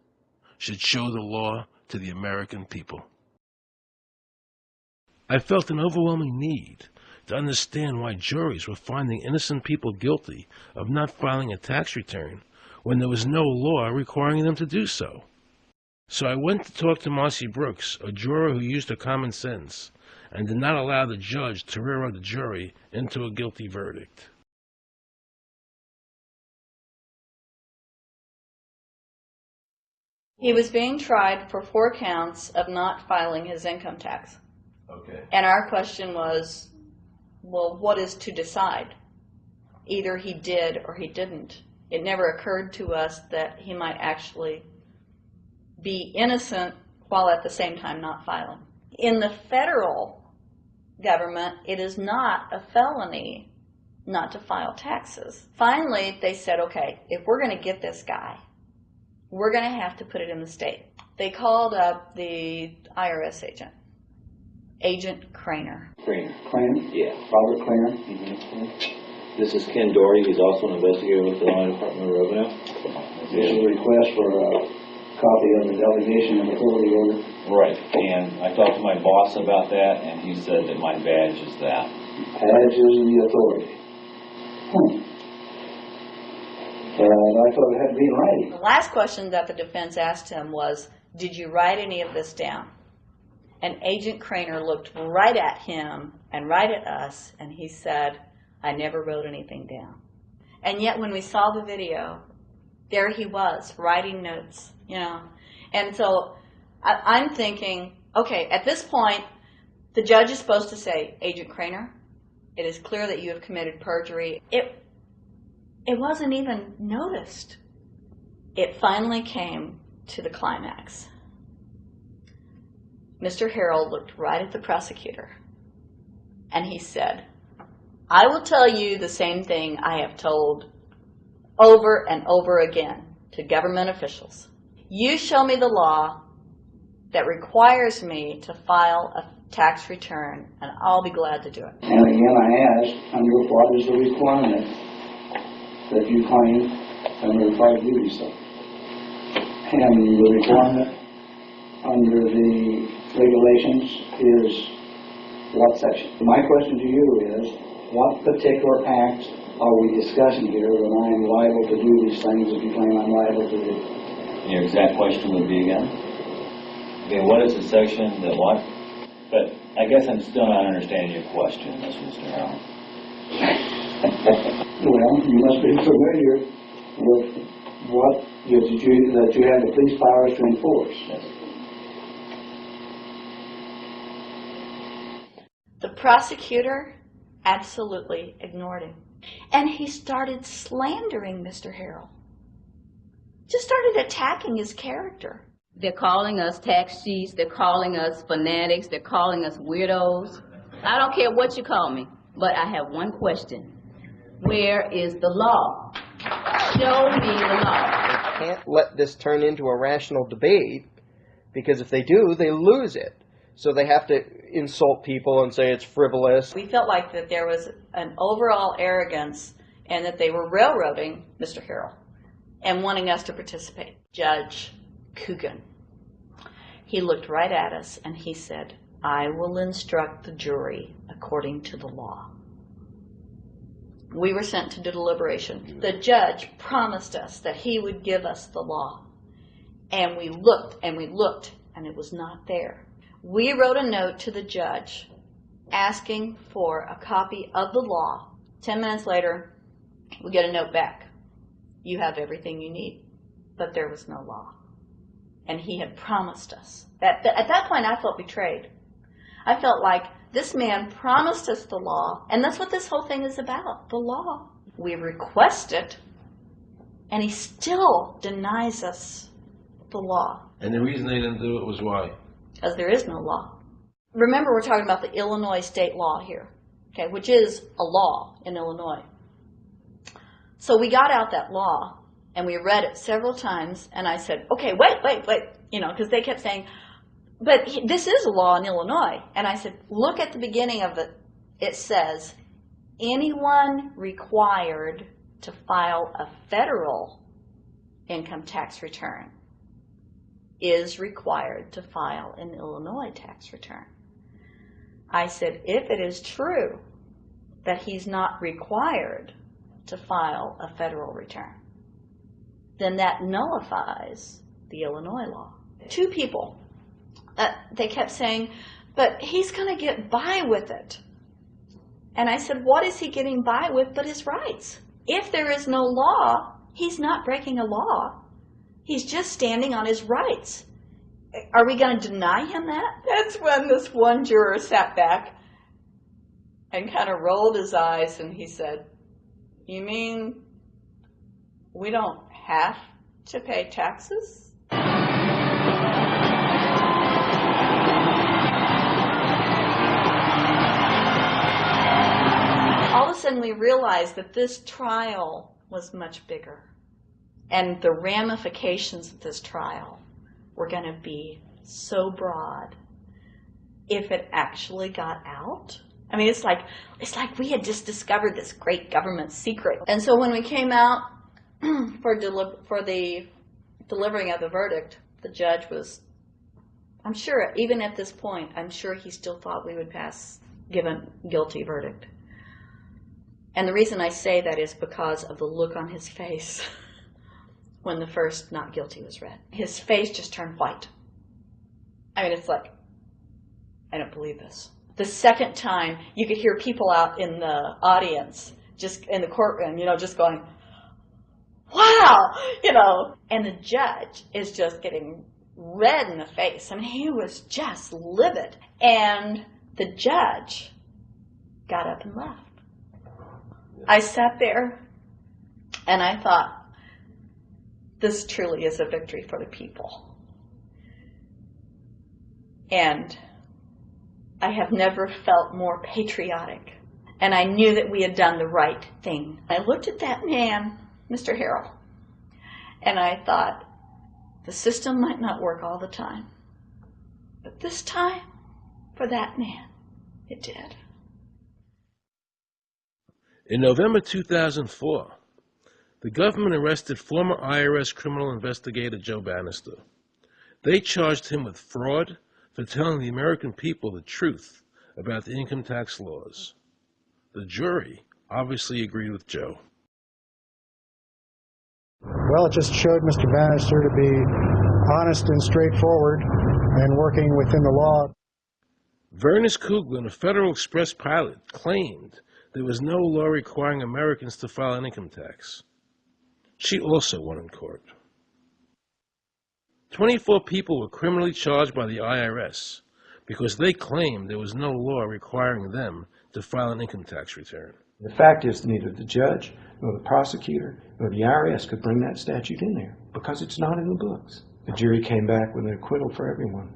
should show the law to the American people. I felt an overwhelming need to understand why juries were finding innocent people guilty of not filing a tax return when there was no law requiring them to do so. So I went to talk to Marcy Brooks, a juror who used her common sense and did not allow the judge to railroad the jury into a guilty verdict. He was being tried for 4 counts of not filing his income tax. Okay. And our question was, well, what is to decide? Either he did or he didn't. It never occurred to us that he might actually be innocent while at the same time not filing. In the federal government, it is not a felony not to file taxes. Finally, they said, okay, if we're going to get this guy, we're going to have to put it in the state. They called up the IRS agent, Agent Craner. Craner? Yeah. Robert Craner. Mm-hmm. This is Ken Doherty. He's also an investigator with the Illinois Department of Revenue. There's a request for a copy of the delegation and authority order. Right. And I talked to my boss about that, and he said that my badge is that. Badge is the authority. And I thought it had to be in writing. The last question that the defense asked him was, did you write any of this down? And Agent Craner looked right at him and right at us, and he said, "I never wrote anything down." And yet when we saw the video, there he was, writing notes, you know. And so I'm thinking, okay, at this point, the judge is supposed to say, "Agent Craner, it is clear that you have committed perjury." It wasn't even noticed. It finally came to the climax. Mr. Harrell looked right at the prosecutor, and he said, "I will tell you the same thing I have told over and over again to government officials. You show me the law that requires me to file a tax return, and I'll be glad to do it." And again, I ask, under what is the requirement that you claim under the five duties stuff? And the requirement under the regulations is what section? My question to you is, what particular act are we discussing here that I am liable to do these things that you claim I'm liable to do? Your exact question would be again? Okay, what is the section that what? But I guess I'm still not understanding your question, Mr. Harrell. Well, you must be familiar with what that you have the police powers to enforce. Yes. The prosecutor absolutely ignored him. And he started slandering Mr. Harrell. Just started attacking his character. They're calling us tax cheats, they're calling us fanatics, they're calling us weirdos. I don't care what you call me, but I have one question. Where is the law? Show me the law. They can't let this turn into a rational debate, because if they do, they lose it. So they have to insult people and say it's frivolous. We felt like that there was an overall arrogance and that they were railroading Mr. Harrell and wanting us to participate. Judge Coogan, he looked right at us and he said, "I will instruct the jury according to the law." We were sent to deliberation. The judge promised us that he would give us the law. And we looked and we looked and it was not there. We wrote a note to the judge asking for a copy of the law. 10 minutes later, we get a note back. You have everything you need. But there was no law. And he had promised us. At that point, I felt betrayed. I felt like this man promised us the law, and that's what this whole thing is about, the law. We request it, and he still denies us the law. And the reason they didn't do it was why? Because there is no law. Remember, we're talking about the Illinois state law here, okay, which is a law in Illinois. So we got out that law, and we read it several times, and I said, okay, wait, you know, because they kept saying, but this is a law in Illinois. And I said, look at the beginning of it. It says, anyone required to file a federal income tax return is required to file an Illinois tax return. I said, if it is true that he's not required to file a federal return, then that nullifies the Illinois law. Two people, they kept saying, but he's going to get by with it. And I said, what is he getting by with but his rights? If there is no law, he's not breaking a law. He's just standing on his rights. Are we going to deny him that? That's when this one juror sat back and kind of rolled his eyes and he said, you mean we don't have to pay taxes? All of a sudden we realized that this trial was much bigger. And the ramifications of this trial were going to be so broad if it actually got out. I mean, it's like we had just discovered this great government secret. And so when we came out for the delivering of the verdict, the judge was, I'm sure, even at this point, I'm sure he still thought we would give a guilty verdict. And the reason I say that is because of the look on his face when the first not guilty was read. His face just turned white. I mean, it's like, I don't believe this. The second time, you could hear people out in the audience, just in the courtroom, just going, wow, and the judge is just getting red in the face. I mean, he was just livid. And the judge got up and left. I sat there and I thought, this truly is a victory for the people. And I have never felt more patriotic. And I knew that we had done the right thing. I looked at that man, Mr. Harrell, and I thought, the system might not work all the time, but this time, for that man, it did. In November 2004, the government arrested former IRS criminal investigator Joe Bannister. They charged him with fraud for telling the American people the truth about the income tax laws. The jury obviously agreed with Joe. Well, it just showed Mr. Bannister to be honest and straightforward and working within the law. Vernice Kuglin, a Federal Express pilot, claimed there was no law requiring Americans to file an income tax. She also won in court. 24 people were criminally charged by the IRS because they claimed there was no law requiring them to file an income tax return. The fact is, neither the judge, nor the prosecutor, nor the IRS could bring that statute in there because it's not in the books. The jury came back with an acquittal for everyone.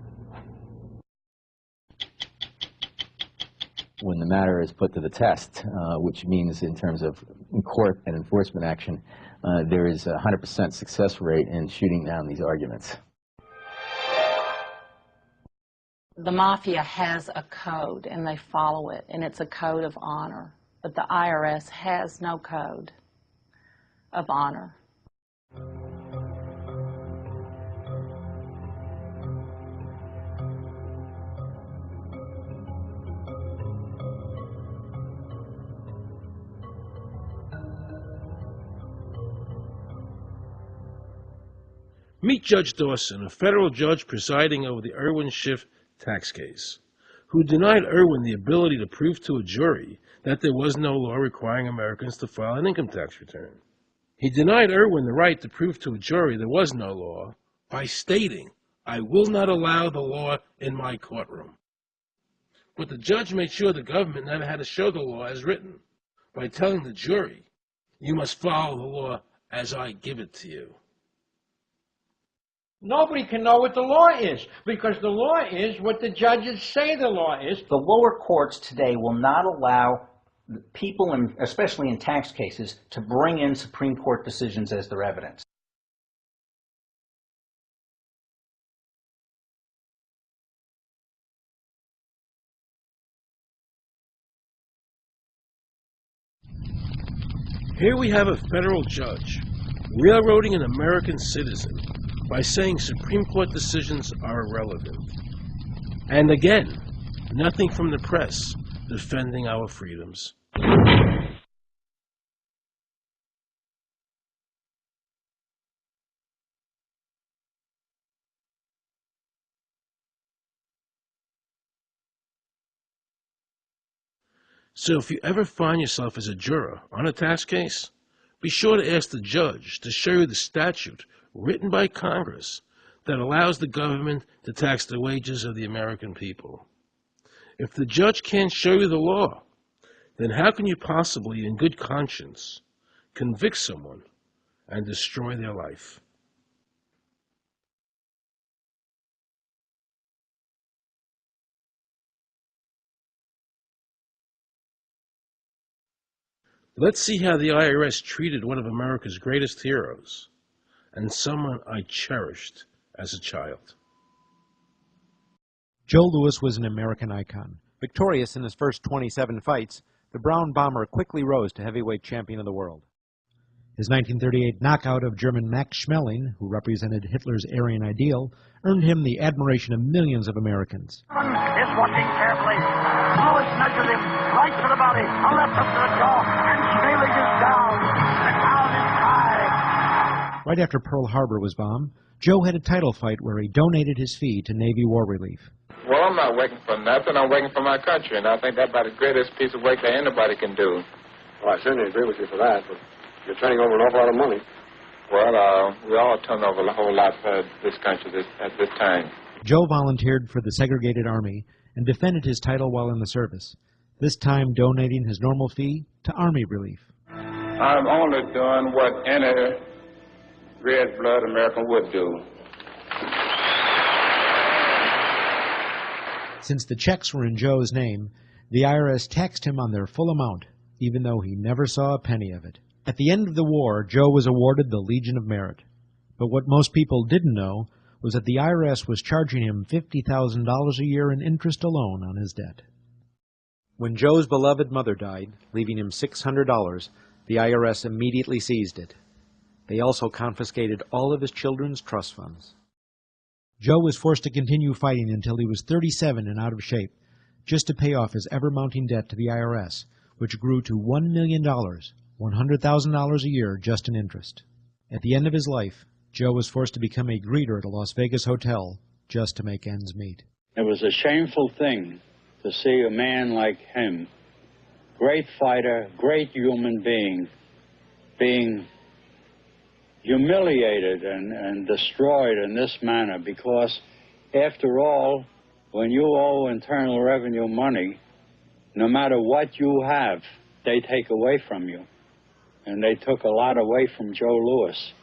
When the matter is put to the test, which means in terms of court and enforcement action, there is a 100% success rate in shooting down these arguments. The mafia has a code and they follow it, and it's a code of honor. But the IRS has no code of honor. Meet Judge Dawson, a federal judge presiding over the Irwin Schiff tax case, who denied Irwin the ability to prove to a jury that there was no law requiring Americans to file an income tax return. He denied Irwin the right to prove to a jury there was no law by stating, "I will not allow the law in my courtroom." But the judge made sure the government never had to show the law as written by telling the jury, "You must follow the law as I give it to you." Nobody can know what the law is, because the law is what the judges say the law is. The lower courts today will not allow people, especially in tax cases, to bring in Supreme Court decisions as their evidence. Here we have a federal judge railroading an American citizen by saying Supreme Court decisions are irrelevant. And again, nothing from the press defending our freedoms. So if you ever find yourself as a juror on a tax case, be sure to ask the judge to show you the statute written by Congress that allows the government to tax the wages of the American people. If the judge can't show you the law, then how can you possibly, in good conscience, convict someone and destroy their life? Let's see how the IRS treated one of America's greatest heroes, and someone I cherished as a child. Joe Louis was an American icon. Victorious in his first 27 fights, the Brown Bomber quickly rose to heavyweight champion of the world. His 1938 knockout of German Max Schmeling, who represented Hitler's Aryan ideal, earned him the admiration of millions of Americans. Is watching carefully. Louis nudges him right to the body, a left up to the jaw, and Schmeling is down. The crowd is high. Right after Pearl Harbor was bombed, Joe had a title fight where he donated his fee to Navy War Relief. Well, I'm not working for nothing. I'm working for my country, and I think that's about the greatest piece of work that anybody can do. Well, I certainly agree with you for that, but you're turning over an awful lot of money. Well, we all turn over a whole lot for this country at this time. Joe volunteered for the segregated army and defended his title while in the service, this time donating his normal fee to Army relief. I'm only doing what any red-blood American would do. Since the checks were in Joe's name, the IRS taxed him on their full amount, even though he never saw a penny of it. At the end of the war, Joe was awarded the Legion of Merit. But what most people didn't know was that the IRS was charging him $50,000 a year in interest alone on his debt. When Joe's beloved mother died, leaving him $600, the IRS immediately seized it. They also confiscated all of his children's trust funds. Joe was forced to continue fighting until he was 37 and out of shape, just to pay off his ever-mounting debt to the IRS, which grew to $1 million, $100,000 a year just in interest. At the end of his life, Joe was forced to become a greeter at a Las Vegas hotel just to make ends meet. It was a shameful thing to see a man like him, great fighter, great human being humiliated and destroyed in this manner, because after all, when you owe Internal Revenue money, no matter what you have, they take away from you. And they took a lot away from Joe Louis.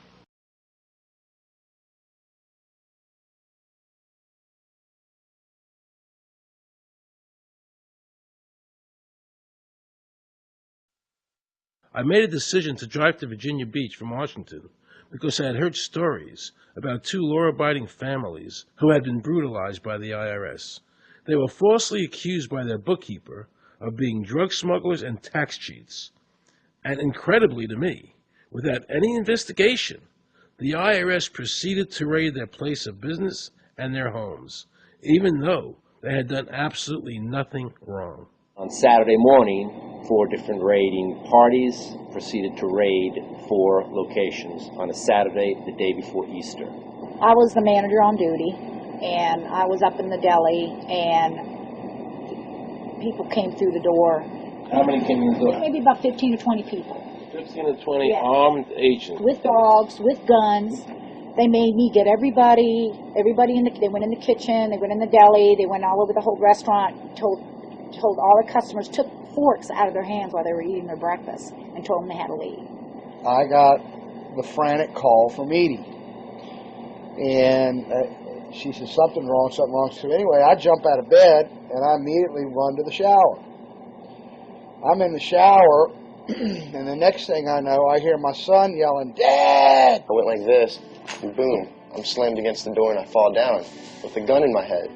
I made a decision to drive to Virginia Beach from Washington because I had heard stories about two law-abiding families who had been brutalized by the IRS. They were falsely accused by their bookkeeper of being drug smugglers and tax cheats. And incredibly to me, without any investigation, the IRS proceeded to raid their place of business and their homes, even though they had done absolutely nothing wrong. On Saturday morning, 4 different raiding parties proceeded to raid 4 locations on a Saturday, the day before Easter. I was the manager on duty, and I was up in the deli, and people came through the door. How many came in the door? Maybe about 15 or 20 people. 15 to 20 Yeah. armed agents. With dogs, with guns. They made me get everybody in the, they went in the kitchen, they went in the deli, they went all over the whole restaurant, told all the customers, took forks out of their hands while they were eating their breakfast and told them they had to leave. I got the frantic call from Edie. And she said, something wrong. So anyway, I jump out of bed and I immediately run to the shower. I'm in the shower, and the next thing I know, I hear my son yelling, "Dad!" I went like this, and boom, I'm slammed against the door and I fall down with a gun in my head.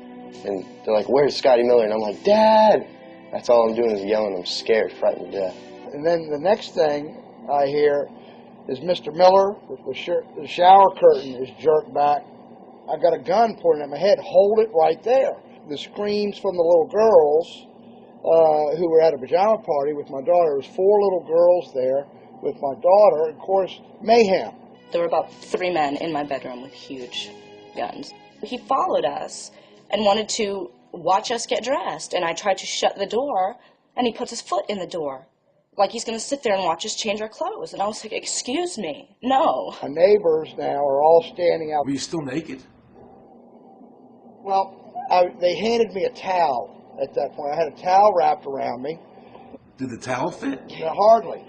And they're like, "Where's Scotty Miller?" And I'm like, "Dad!" That's all I'm doing is yelling. I'm scared, frightened to death. And then the next thing I hear is Mr. Miller, the shower curtain is jerked back. I got a gun pointed at my head. Hold it right there. The screams from the little girls who were at a pajama party with my daughter. There was 4 little girls there with my daughter. Of course, mayhem. There were about 3 men in my bedroom with huge guns. He followed us and wanted to watch us get dressed, and I tried to shut the door, and he puts his foot in the door, like he's going to sit there and watch us change our clothes. And I was like, excuse me, no. My neighbors now are all standing out. Were you still naked? Well, they handed me a towel at that point. I had a towel wrapped around me. Did the towel fit? No, hardly.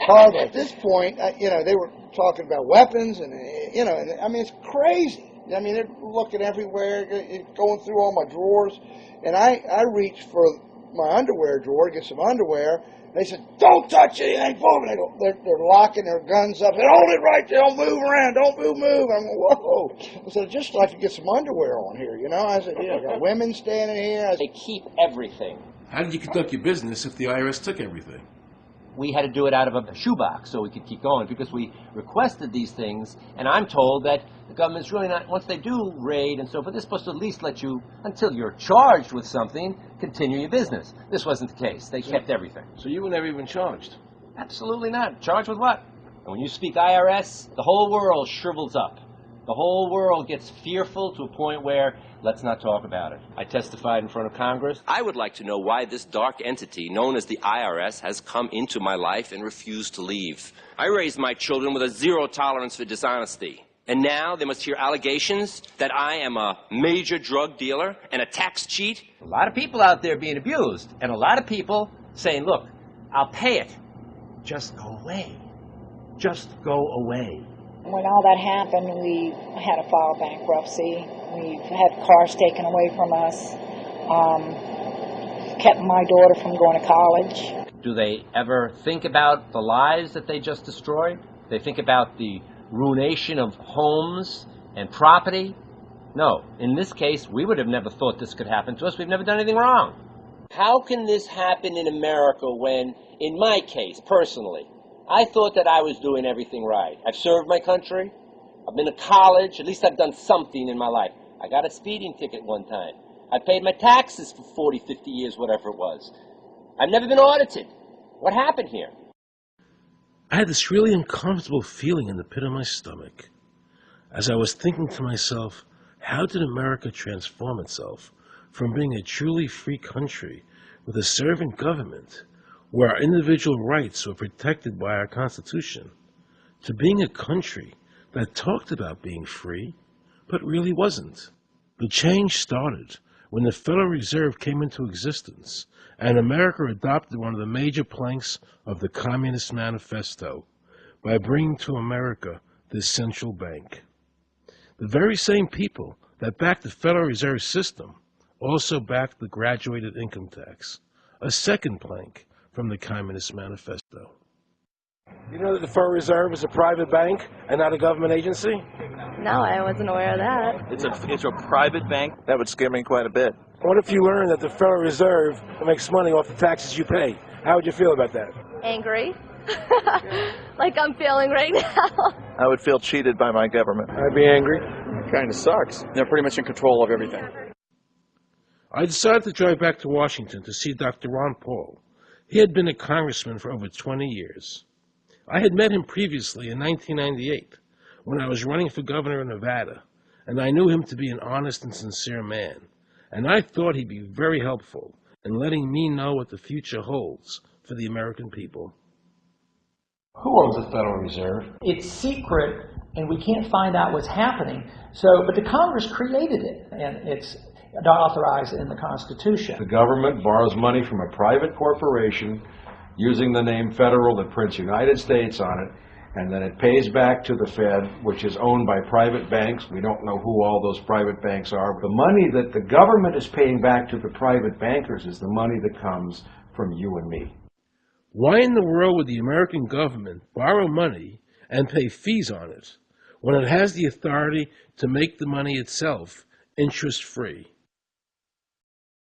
Hardly. At this point, they were talking about weapons, and, I mean, it's crazy. I mean, they're looking everywhere, going through all my drawers. And I reached for my underwear drawer to get some underwear. They said, "Don't touch anything." Boom. They're locking their guns up. They said, "Hold it right there. Don't move around. Don't move. I'm going, whoa. I said, "I'd just like to get some underwear on here, I said, I got women standing here. They keep everything. How did you conduct your business if the IRS took everything? We had to do it out of a shoebox so we could keep going because we requested these things, and I'm told that the government's really not, once they do raid and so forth, they're supposed to at least let you, until you're charged with something, continue your business. This wasn't the case. They kept everything. So you were never even charged? Absolutely not. Charged with what? And when you speak IRS, the whole world shrivels up. The whole world gets fearful to a point where, let's not talk about it. I testified in front of Congress. I would like to know why this dark entity known as the IRS has come into my life and refused to leave. I raised my children with a zero tolerance for dishonesty. And now they must hear allegations that I am a major drug dealer and a tax cheat? A lot of people out there being abused, and a lot of people saying, look, I'll pay it. Just go away. Just go away. When all that happened, we had to file bankruptcy. We've had cars taken away from us. Kept my daughter from going to college. Do they ever think about the lives that they just destroyed? They think about the ruination of homes and property? No. In this case, we would have never thought this could happen to us. We've never done anything wrong. How can this happen in America when, in my case, personally, I thought that I was doing everything right? I've served my country. I've been to college. At least I've done something in my life. I got a speeding ticket one time. I paid my taxes for 40, 50 years, whatever it was. I've never been audited. What happened here? I had this really uncomfortable feeling in the pit of my stomach as I was thinking to myself, how did America transform itself from being a truly free country with a servant government where our individual rights were protected by our Constitution to being a country that talked about being free but really wasn't? The change started when the Federal Reserve came into existence and America adopted one of the major planks of the Communist Manifesto by bringing to America this central bank. The very same people that backed the Federal Reserve System also backed the graduated income tax, a second plank from the Communist Manifesto. You know that the Federal Reserve is a private bank and not a government agency? No, I wasn't aware of that. It's a private bank? That would scare me quite a bit. What if you learned that the Federal Reserve makes money off the taxes you pay? How would you feel about that? Angry. Like I'm feeling right now. I would feel cheated by my government. I'd be angry. It kind of sucks. They're pretty much in control of everything. I decided to drive back to Washington to see Dr. Ron Paul. He had been a congressman for over 20 years. I had met him previously in 1998 when I was running for governor of Nevada, and I knew him to be an honest and sincere man, and I thought he'd be very helpful in letting me know what the future holds for the American people. Who owns the Federal Reserve? It's secret, and we can't find out what's happening. But the Congress created it, and it's authorized in the Constitution. The government borrows money from a private corporation using the name Federal that prints United States on it, and then it pays back to the Fed, which is owned by private banks. We don't know who all those private banks are. The money that the government is paying back to the private bankers is the money that comes from you and me. Why in the world would the American government borrow money and pay fees on it when it has the authority to make the money itself interest-free?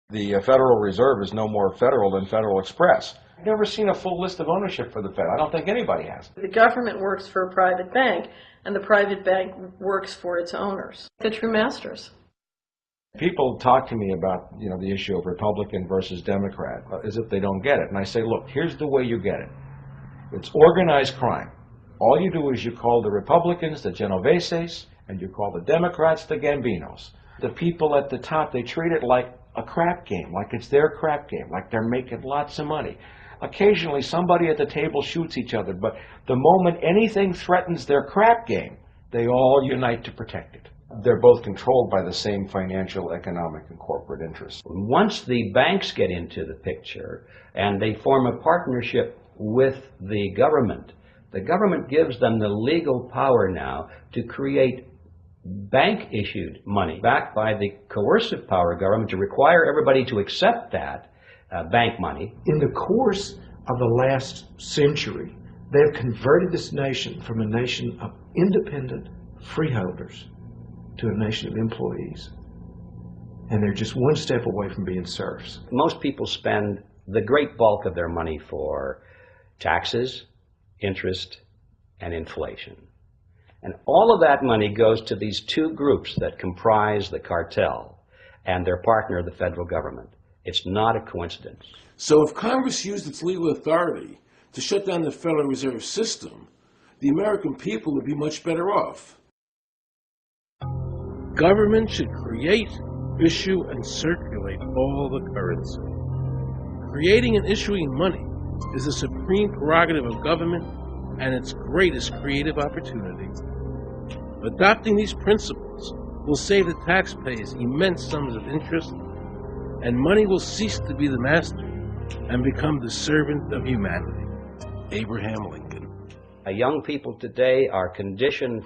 The Federal Reserve is no more federal than Federal Express. I've never seen a full list of ownership for the Fed. I don't think anybody has. The government works for a private bank, and the private bank works for its owners, the true masters. People talk to me about, the issue of Republican versus Democrat, as if they don't get it. And I say, look, here's the way you get it. It's organized crime. All you do is you call the Republicans the Genoveses, and you call the Democrats the Gambinos. The people at the top, they treat it like a crap game, like it's their crap game, like they're making lots of money. Occasionally, somebody at the table shoots each other, but the moment anything threatens their crap game, they all unite to protect it. They're both controlled by the same financial, economic, and corporate interests. Once the banks get into the picture and they form a partnership with the government gives them the legal power now to create bank-issued money backed by the coercive power of government to require everybody to accept that bank money. In the course of the last century, they've converted this nation from a nation of independent freeholders to a nation of employees. And they're just one step away from being serfs. Most people spend the great bulk of their money for taxes, interest, and inflation. And all of that money goes to these two groups that comprise the cartel and their partner, the federal government. It's not a coincidence. So if Congress used its legal authority to shut down the Federal Reserve System, the American people would be much better off. government should create, issue, and circulate all the currency. Creating and issuing money is the supreme prerogative of government and its greatest creative opportunity. Adopting these principles will save the taxpayers immense sums of interest, and money will cease to be the master and become the servant of humanity. Abraham Lincoln. Young people today are conditioned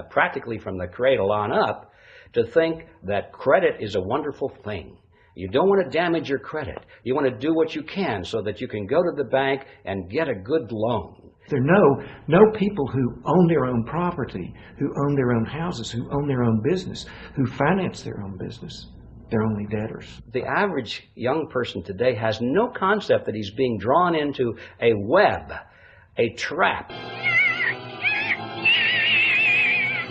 practically from the cradle on up to think that credit is a wonderful thing. You don't want to damage your credit. You want to do what you can so that you can go to the bank and get a good loan. There are no people who own their own property, who own their own houses, who own their own business, who finance their own business. They're only debtors. The average young person today has no concept that he's being drawn into a web, a trap.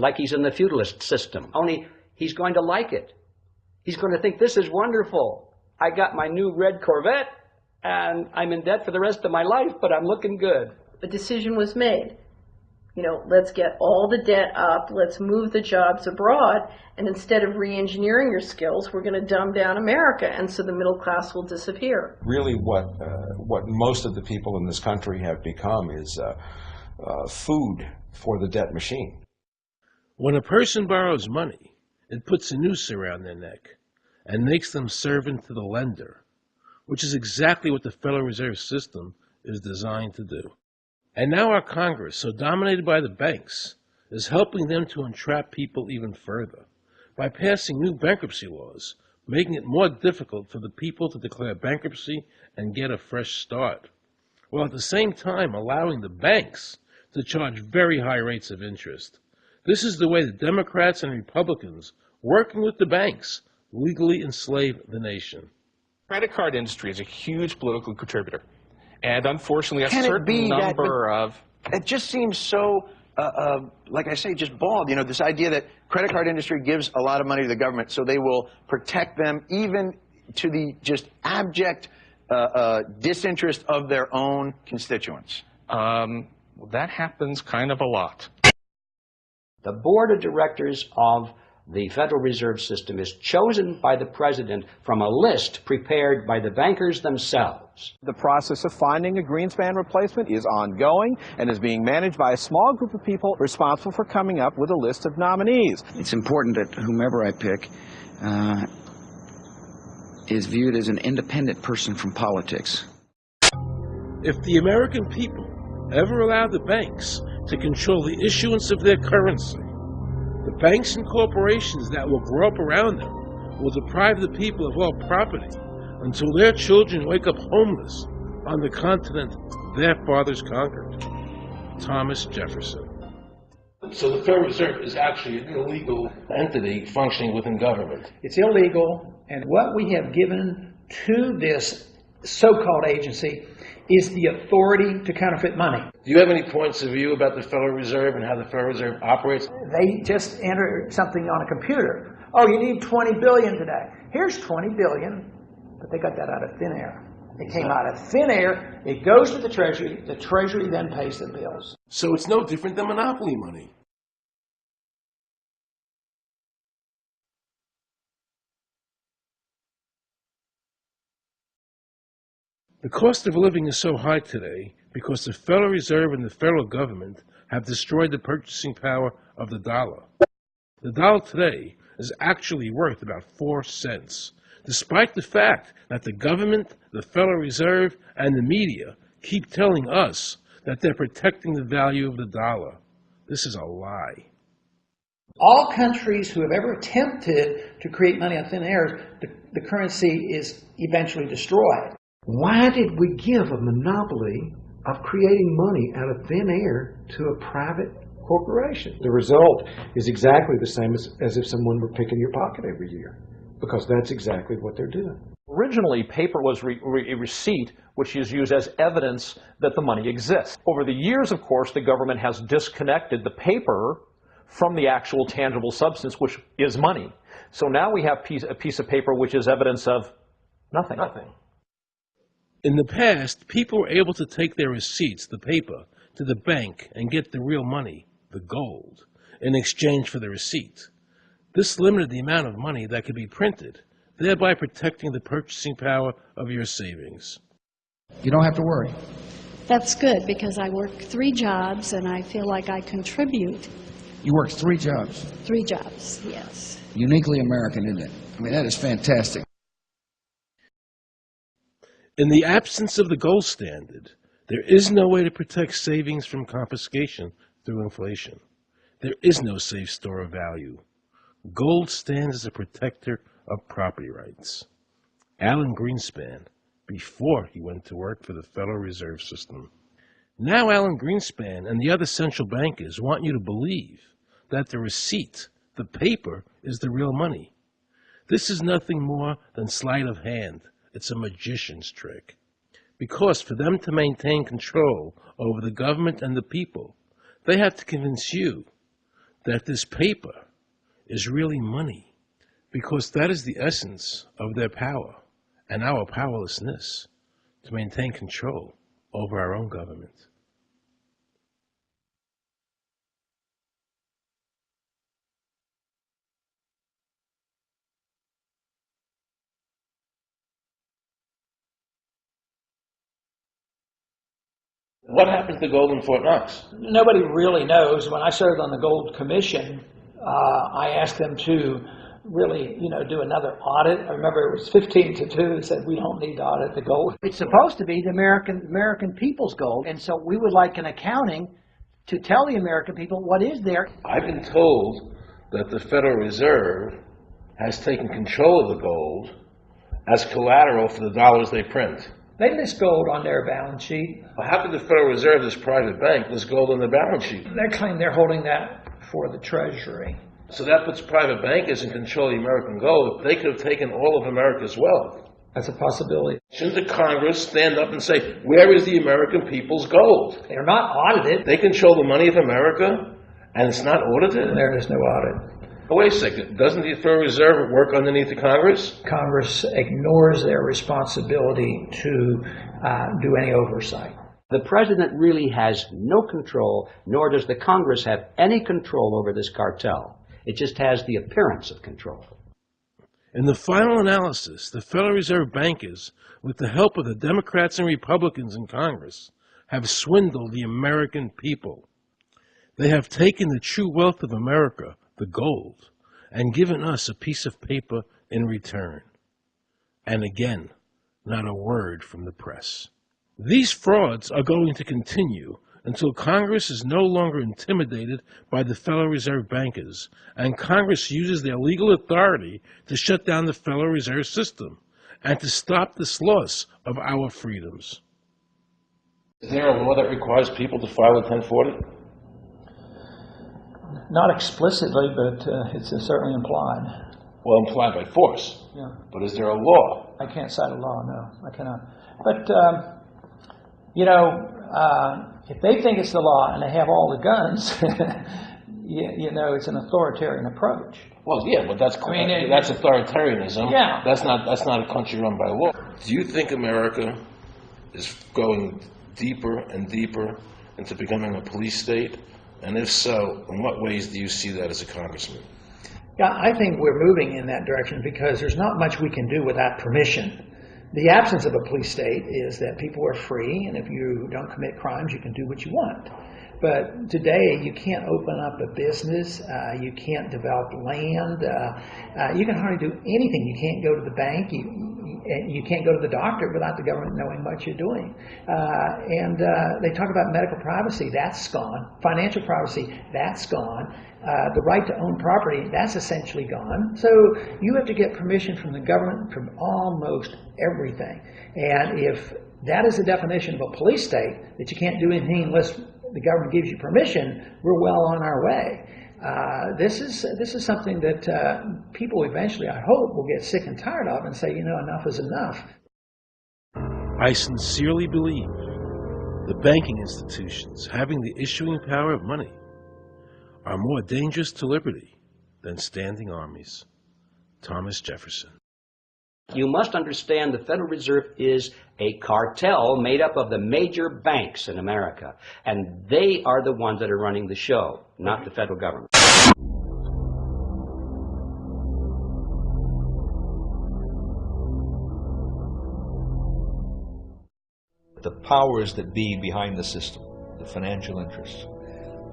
Like he's in the feudalist system, only he's going to like it. He's going to think, this is wonderful. I got my new red Corvette, and I'm in debt for the rest of my life, but I'm looking good. A decision was made. Let's get all the debt up, let's move the jobs abroad, and instead of re-engineering your skills, we're going to dumb down America, and so the middle class will disappear. Really what most of the people in this country have become is food for the debt machine. When a person borrows money, it puts a noose around their neck and makes them servant to the lender, which is exactly what the Federal Reserve System is designed to do. And now our Congress, so dominated by the banks, is helping them to entrap people even further by passing new bankruptcy laws, making it more difficult for the people to declare bankruptcy and get a fresh start, while at the same time allowing the banks to charge very high rates of interest. This is the way the Democrats and Republicans, working with the banks, legally enslave the nation. Credit card industry is a huge political contributor. And unfortunately, a certain number of... It just seems so, like I say, just bald. This idea that credit card industry gives a lot of money to the government, so they will protect them even to the just abject disinterest of their own constituents. That happens kind of a lot. The board of directors of the Federal Reserve System is chosen by the president from a list prepared by the bankers themselves. The process of finding a Greenspan replacement is ongoing and is being managed by a small group of people responsible for coming up with a list of nominees. It's important that whomever I pick is viewed as an independent person from politics. If the American people ever allow the banks to control the issuance of their currency, the banks and corporations that will grow up around them will deprive the people of all property until their children wake up homeless on the continent their fathers conquered. Thomas Jefferson. So the Federal Reserve is actually an illegal entity functioning within government. It's illegal, and what we have given to this so-called agency is the authority to counterfeit money. Do you have any points of view about the Federal Reserve and how the Federal Reserve operates? They just enter something on a computer. Oh, you need 20 billion today. Here's 20 billion, but they got that out of thin air. It came out of thin air, it goes to the Treasury then pays the bills. So it's no different than monopoly money. The cost of living is so high today because the Federal Reserve and the federal government have destroyed the purchasing power of the dollar. The dollar today is actually worth about 4 cents, despite the fact that the government, the Federal Reserve, and the media keep telling us that they're protecting the value of the dollar. This is a lie. All countries who have ever attempted to create money on thin air, the currency is eventually destroyed. Why did we give a monopoly of creating money out of thin air to a private corporation? The result is exactly the same as if someone were picking your pocket every year, because that's exactly what they're doing. Originally, paper was a receipt which is used as evidence that the money exists. Over the years, of course, the government has disconnected the paper from the actual tangible substance, which is money. So now we have a piece of paper which is evidence of nothing. In the past, people were able to take their receipts, the paper, to the bank and get the real money, the gold, in exchange for the receipt. This limited the amount of money that could be printed, thereby protecting the purchasing power of your savings. You don't have to worry. That's good, because I work 3 jobs and I feel like I contribute. You work 3 jobs. 3 jobs, yes. Uniquely American, isn't it? I mean, that is fantastic. In the absence of the gold standard, there is no way to protect savings from confiscation through inflation. There is no safe store of value. Gold stands as a protector of property rights. Alan Greenspan, before he went to work for the Federal Reserve System. Now Alan Greenspan and the other central bankers want you to believe that the receipt, the paper, is the real money. This is nothing more than sleight of hand. It's a magician's trick. Because for them to maintain control over the government and the people, they have to convince you that this paper is really money, because that is the essence of their power and our powerlessness to maintain control over our own government. What happened to gold in Fort Knox? Nobody really knows. When I served on the Gold Commission, I asked them to really, do another audit. I remember it was 15-2. They said, we don't need to audit the gold. It's supposed to be the American people's gold, and so we would like an accounting to tell the American people what is there. I've been told that the Federal Reserve has taken control of the gold as collateral for the dollars they print. They list gold on their balance sheet. Well, how could the Federal Reserve, this private bank, list gold on their balance sheet? They claim they're holding that for the Treasury. So that puts private bankers in control of the American gold. They could have taken all of America's wealth. That's a possibility. Shouldn't the Congress stand up and say, where is the American people's gold? They're not audited. They control the money of America, and it's not audited? There is no audit. Oh, wait a second. Doesn't the Federal Reserve work underneath the Congress? Congress ignores their responsibility to do any oversight. The president really has no control, nor does the Congress have any control over this cartel. It just has the appearance of control. In the final analysis, the Federal Reserve bankers, with the help of the Democrats and Republicans in Congress, have swindled the American people. They have taken the true wealth of America, the gold, and given us a piece of paper in return. And again, not a word from the press. These frauds are going to continue until Congress is no longer intimidated by the Federal Reserve bankers, and Congress uses their legal authority to shut down the Federal Reserve System and to stop this loss of our freedoms. Is there a law that requires people to file a 1040? Not explicitly, but it's certainly implied. Well, implied by force. Yeah. But is there a law? I can't cite a law, no, I cannot. But, if they think it's the law and they have all the guns, it's an authoritarian approach. Well, yeah, but that's authoritarianism. Yeah. That's not a country run by law. Do you think America is going deeper and deeper into becoming a police state? And if so, in what ways do you see that as a congressman? Yeah, I think we're moving in that direction because there's not much we can do without permission. The absence of a police state is that people are free, and if you don't commit crimes, you can do what you want. But today, you can't open up a business, you can't develop land, you can hardly do anything. You can't go to the bank, you can't go to the doctor without the government knowing what you're doing. And they talk about medical privacy, that's gone. Financial privacy, that's gone. The right to own property, that's essentially gone. So you have to get permission from the government from almost everything. And if that is the definition of a police state, that you can't do anything unless the government gives you permission, we're well on our way. This is something that people eventually, I hope, will get sick and tired of and say, enough is enough. I sincerely believe the banking institutions having the issuing power of money are more dangerous to liberty than standing armies. Thomas Jefferson. You must understand the Federal Reserve is a cartel made up of the major banks in America, and they are the ones that are running the show, not the federal government. The powers that be behind the system, the financial interests,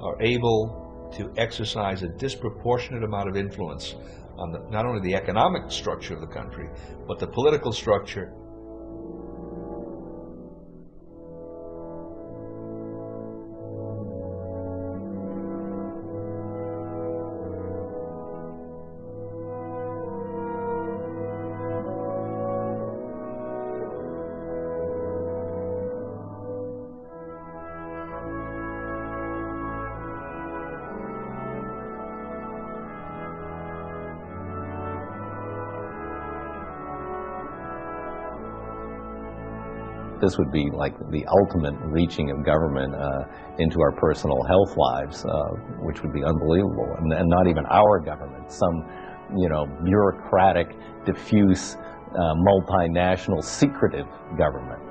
are able to exercise a disproportionate amount of influence on not only the economic structure of the country, but the political structure. This would be like the ultimate reaching of government into our personal health lives, which would be unbelievable. And not even our government, some, bureaucratic, diffuse, multinational, secretive government.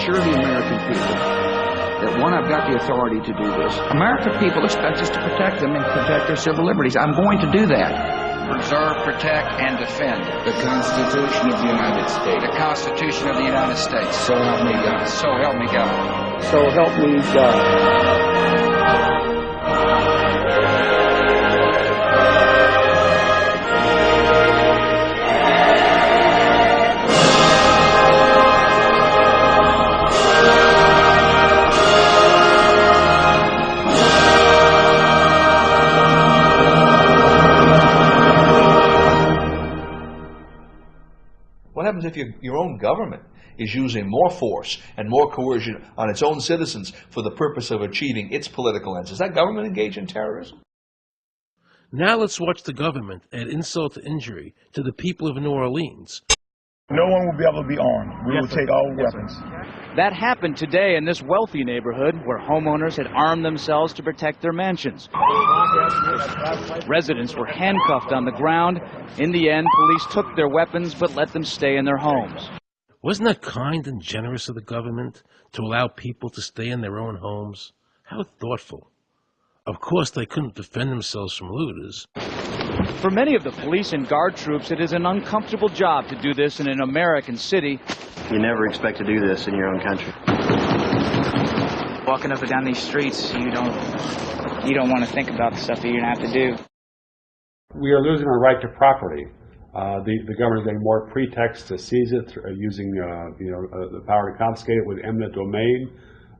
assure the American people that, one, I've got the authority to do this. American people expect us to protect them and protect their civil liberties. I'm going to do that. Preserve, protect, and defend the Constitution of the United States. The Constitution of the United States. So help me God. So help me God. So help me God. What happens if your own government is using more force and more coercion on its own citizens for the purpose of achieving its political ends? Is that government engaged in terrorism? Now let's watch the government add insult to injury to the people of New Orleans. No one will be able to be armed. We will take all weapons. That happened today in this wealthy neighborhood where homeowners had armed themselves to protect their mansions. Residents were handcuffed on the ground. In the end, police took their weapons but let them stay in their homes. Wasn't that kind and generous of the government to allow people to stay in their own homes? How thoughtful. Of course, they couldn't defend themselves from looters. For many of the police and guard troops, it is an uncomfortable job to do this in an American city. You never expect to do this in your own country. Walking up and down these streets, you don't want to think about the stuff that you're going to have to do. We are losing our right to property. The government is getting more pretext to seize it, using the power to confiscate it with eminent domain.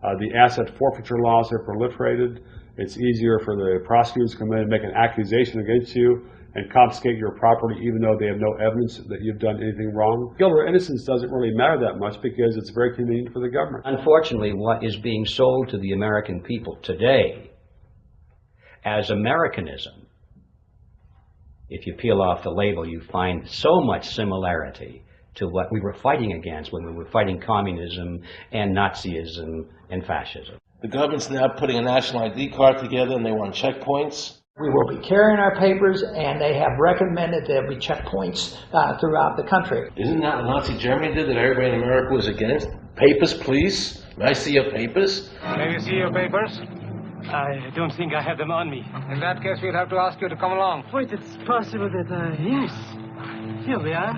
The asset forfeiture laws have proliferated. It's easier for the prosecutors to come in and make an accusation against you and confiscate your property even though they have no evidence that you've done anything wrong. Guilt or innocence doesn't really matter that much because it's very convenient for the government. Unfortunately, what is being sold to the American people today as Americanism, if you peel off the label, you find so much similarity to what we were fighting against when we were fighting communism and Nazism and fascism. The government's now putting a national ID card together and they want checkpoints. We will be carrying our papers, and they have recommended there'll be checkpoints throughout the country. Isn't that what Nazi Germany did that everybody in America was against? Papers, please. May I see your papers? May we see your papers? I don't think I have them on me. In that case, we'll have to ask you to come along. Wait, it's possible that, yes. Here we are.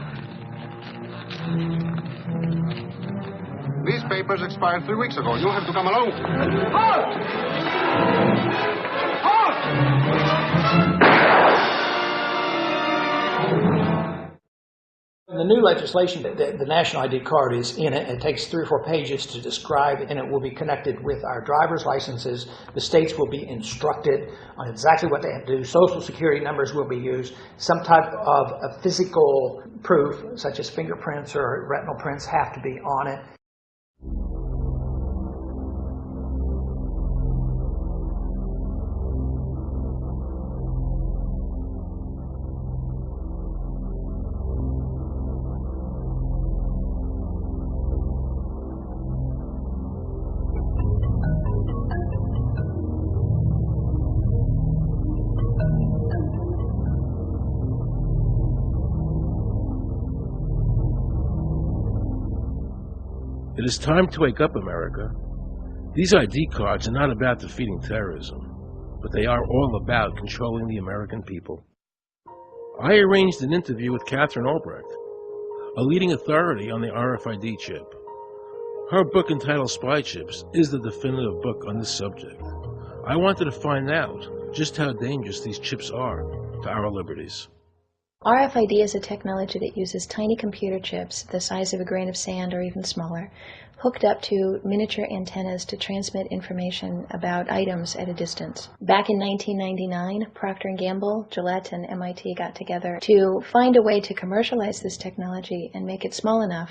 These papers expired 3 weeks ago. You'll have to come along. Halt! Halt! The new legislation, the national ID card is in it. It takes 3 or 4 pages to describe it, and it will be connected with our driver's licenses. The states will be instructed on exactly what they have to do. Social security numbers will be used. Some type of a physical proof, such as fingerprints or retinal prints, have to be on it. It is time to wake up, America. These ID cards are not about defeating terrorism, but they are all about controlling the American people. I arranged an interview with Catherine Albrecht, a leading authority on the RFID chip. Her book entitled Spy Chips is the definitive book on this subject. I wanted to find out just how dangerous these chips are to our liberties. RFID is a technology that uses tiny computer chips the size of a grain of sand or even smaller, hooked up to miniature antennas to transmit information about items at a distance. Back in 1999, Procter & Gamble, Gillette, and MIT got together to find a way to commercialize this technology and make it small enough,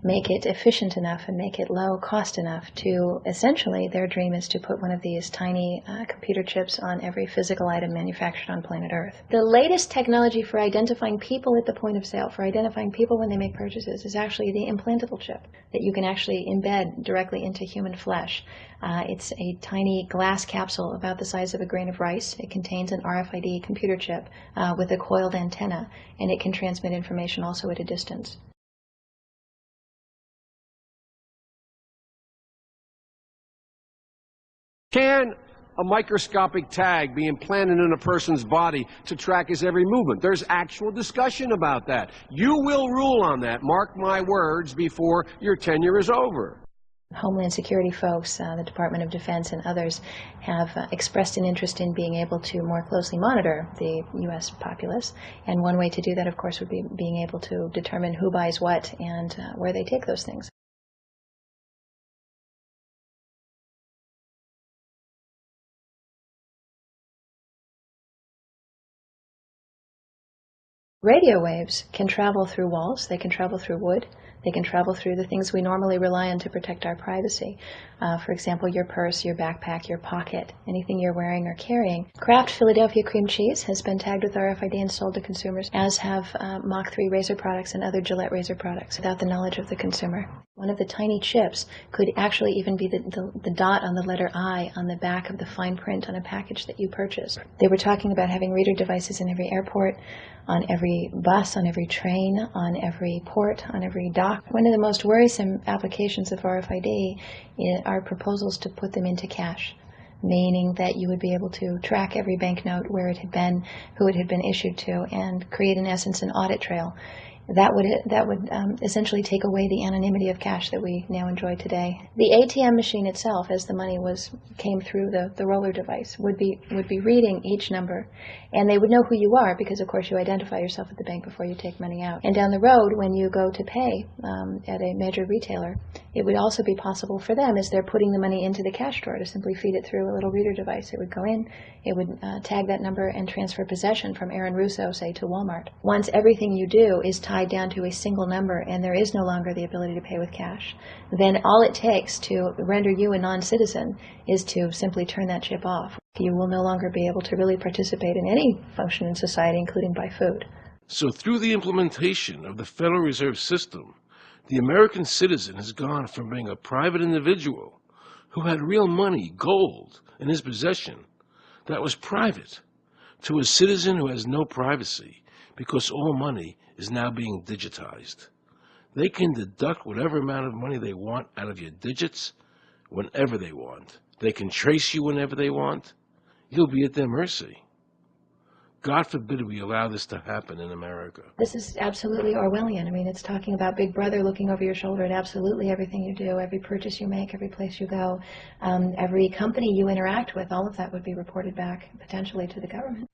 make it efficient enough, and make it low cost enough to, essentially, their dream is to put one of these tiny computer chips on every physical item manufactured on planet Earth. The latest technology for identifying people at the point of sale, for identifying people when they make purchases, is actually the implantable chip that you can actually embed directly into human flesh. It's a tiny glass capsule about the size of a grain of rice. It contains an RFID computer chip with a coiled antenna, and it can transmit information also at a distance. Can a microscopic tag be implanted in a person's body to track his every movement? There's actual discussion about that. You will rule on that, mark my words, before your tenure is over. Homeland Security folks, the Department of Defense and others have expressed an interest in being able to more closely monitor the U.S. populace. And one way to do that, of course, would be being able to determine who buys what and where they take those things. Radio waves can travel through walls, they can travel through wood, they can travel through the things we normally rely on to protect our privacy. For example, your purse, your backpack, your pocket, anything you're wearing or carrying. Kraft Philadelphia cream cheese has been tagged with RFID and sold to consumers, as have Mach 3 razor products and other Gillette razor products, without the knowledge of the consumer. One of the tiny chips could actually even be the dot on the letter I on the back of the fine print on a package that you purchased. They were talking about having reader devices in every airport, on every bus, on every train, on every port, on every dock. One of the most worrisome applications of RFID are proposals to put them into cash, meaning that you would be able to track every banknote, where it had been, who it had been issued to, and create, in essence, an audit trail. That would essentially take away the anonymity of cash that we now enjoy today. The ATM machine itself, as the money came through the roller device, would be reading each number, and they would know who you are because, of course, you identify yourself at the bank before you take money out. And down the road, when you go to pay at a major retailer, it would also be possible for them, as they're putting the money into the cash drawer, to simply feed it through a little reader device. It would go in, it would tag that number and transfer possession from Aaron Russo, say, to Walmart. Once everything you do is tied down to a single number and there is no longer the ability to pay with cash, then all it takes to render you a non-citizen is to simply turn that chip off. You will no longer be able to really participate in any function in society, including buy food. So through the implementation of the Federal Reserve System, the American citizen has gone from being a private individual who had real money, gold, in his possession that was private, to a citizen who has no privacy because all money is now being digitized. They can deduct whatever amount of money they want out of your digits whenever they want. They can trace you whenever they want. You'll be at their mercy. God forbid we allow this to happen in America. This is absolutely Orwellian. I mean, it's talking about Big Brother looking over your shoulder at absolutely everything you do, every purchase you make, every place you go, every company you interact with. All of that would be reported back potentially to the government.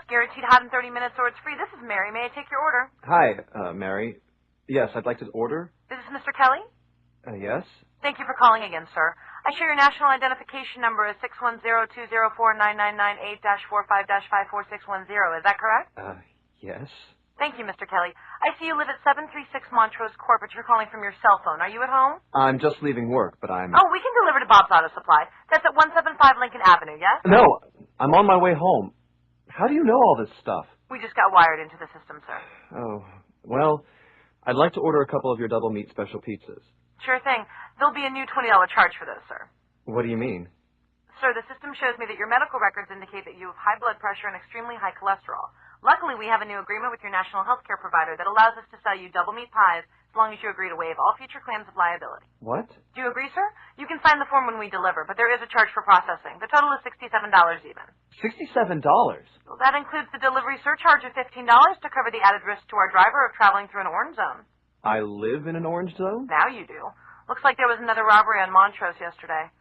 Guaranteed hot in 30 minutes or it's free. This is Mary. May I take your order? Hi, Mary. Yes, I'd like to order. Is this Mr. Kelly? Yes. Thank you for calling again, sir. I show your national identification number as 610-204-999-8-45-54610. Is that correct? Yes. Thank you, Mr. Kelly. I see you live at 736 Montrose Court, but you're calling from your cell phone. Are you at home? I'm just leaving work, but I'm... Oh, we can deliver to Bob's Auto Supply. That's at 175 Lincoln Avenue, yes? No, I'm on my way home. How do you know all this stuff? We just got wired into the system, sir. Oh, well, I'd like to order a couple of your double meat special pizzas. Sure thing. There'll be a new $20 charge for those, sir. What do you mean? Sir, the system shows me that your medical records indicate that you have high blood pressure and extremely high cholesterol. Luckily, we have a new agreement with your national health care provider that allows us to sell you double meat pies as long as you agree to waive all future claims of liability. What? Do you agree, sir? You can sign the form when we deliver, but there is a charge for processing. The total is $67 even. $67? Well, that includes the delivery surcharge of $15 to cover the added risk to our driver of traveling through an orange zone. I live in an orange zone? Now you do. Looks like there was another robbery on Montrose yesterday.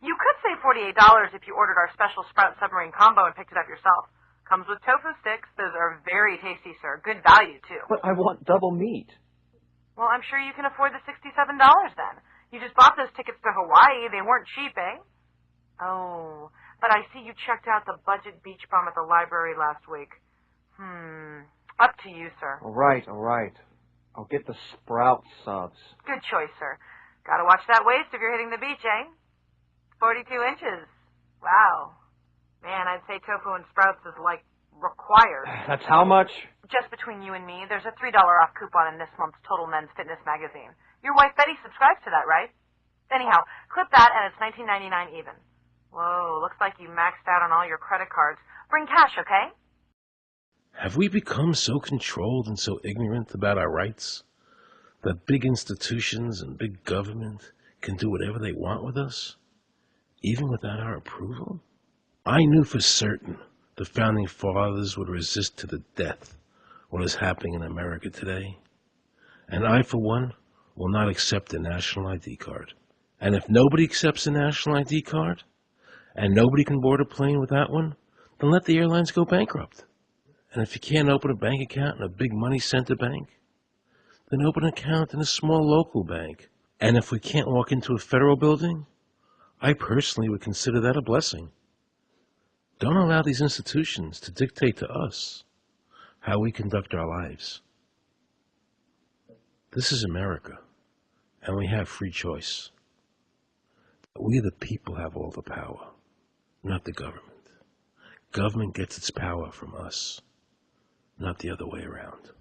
You could save $48 if you ordered our special Sprout Submarine Combo and picked it up yourself. Comes with tofu sticks. Those are very tasty, sir. Good value, too. But I want double meat. Well, I'm sure you can afford the $67 then. You just bought those tickets to Hawaii. They weren't cheap, eh? Oh, but I see you checked out the budget beach bum at the library last week. Up to you, sir. All right. I'll get the Sprout subs. Good choice, sir. Gotta watch that waist if you're hitting the beach, eh? 42 inches. Wow. Man, I'd say tofu and Sprouts is, like, required. That's how much? Just between you and me, there's a $3 off coupon in this month's Total Men's Fitness magazine. Your wife Betty subscribes to that, right? Anyhow, clip that and it's $19.99 even. Whoa, looks like you maxed out on all your credit cards. Bring cash, okay? Have we become so controlled and so ignorant about our rights that big institutions and big government can do whatever they want with us, even without our approval? I knew for certain the Founding Fathers would resist to the death what is happening in America today. And I, for one, will not accept a national ID card. And if nobody accepts a national ID card, and nobody can board a plane without one, then let the airlines go bankrupt. And if you can't open a bank account in a big money center bank, then open an account in a small local bank. And if we can't walk into a federal building, I personally would consider that a blessing. Don't allow these institutions to dictate to us how we conduct our lives. This is America, and we have free choice. But we the people have all the power, not the government. Government gets its power from us, not the other way around.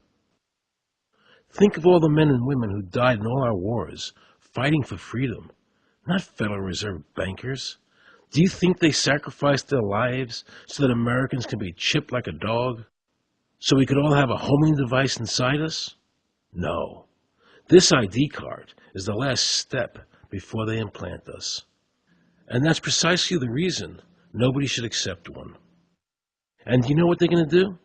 Think of all the men and women who died in all our wars, fighting for freedom, not Federal Reserve bankers. Do you think they sacrificed their lives so that Americans can be chipped like a dog? So we could all have a homing device inside us? No. This ID card is the last step before they implant us. And that's precisely the reason nobody should accept one. And you know what they're going to do?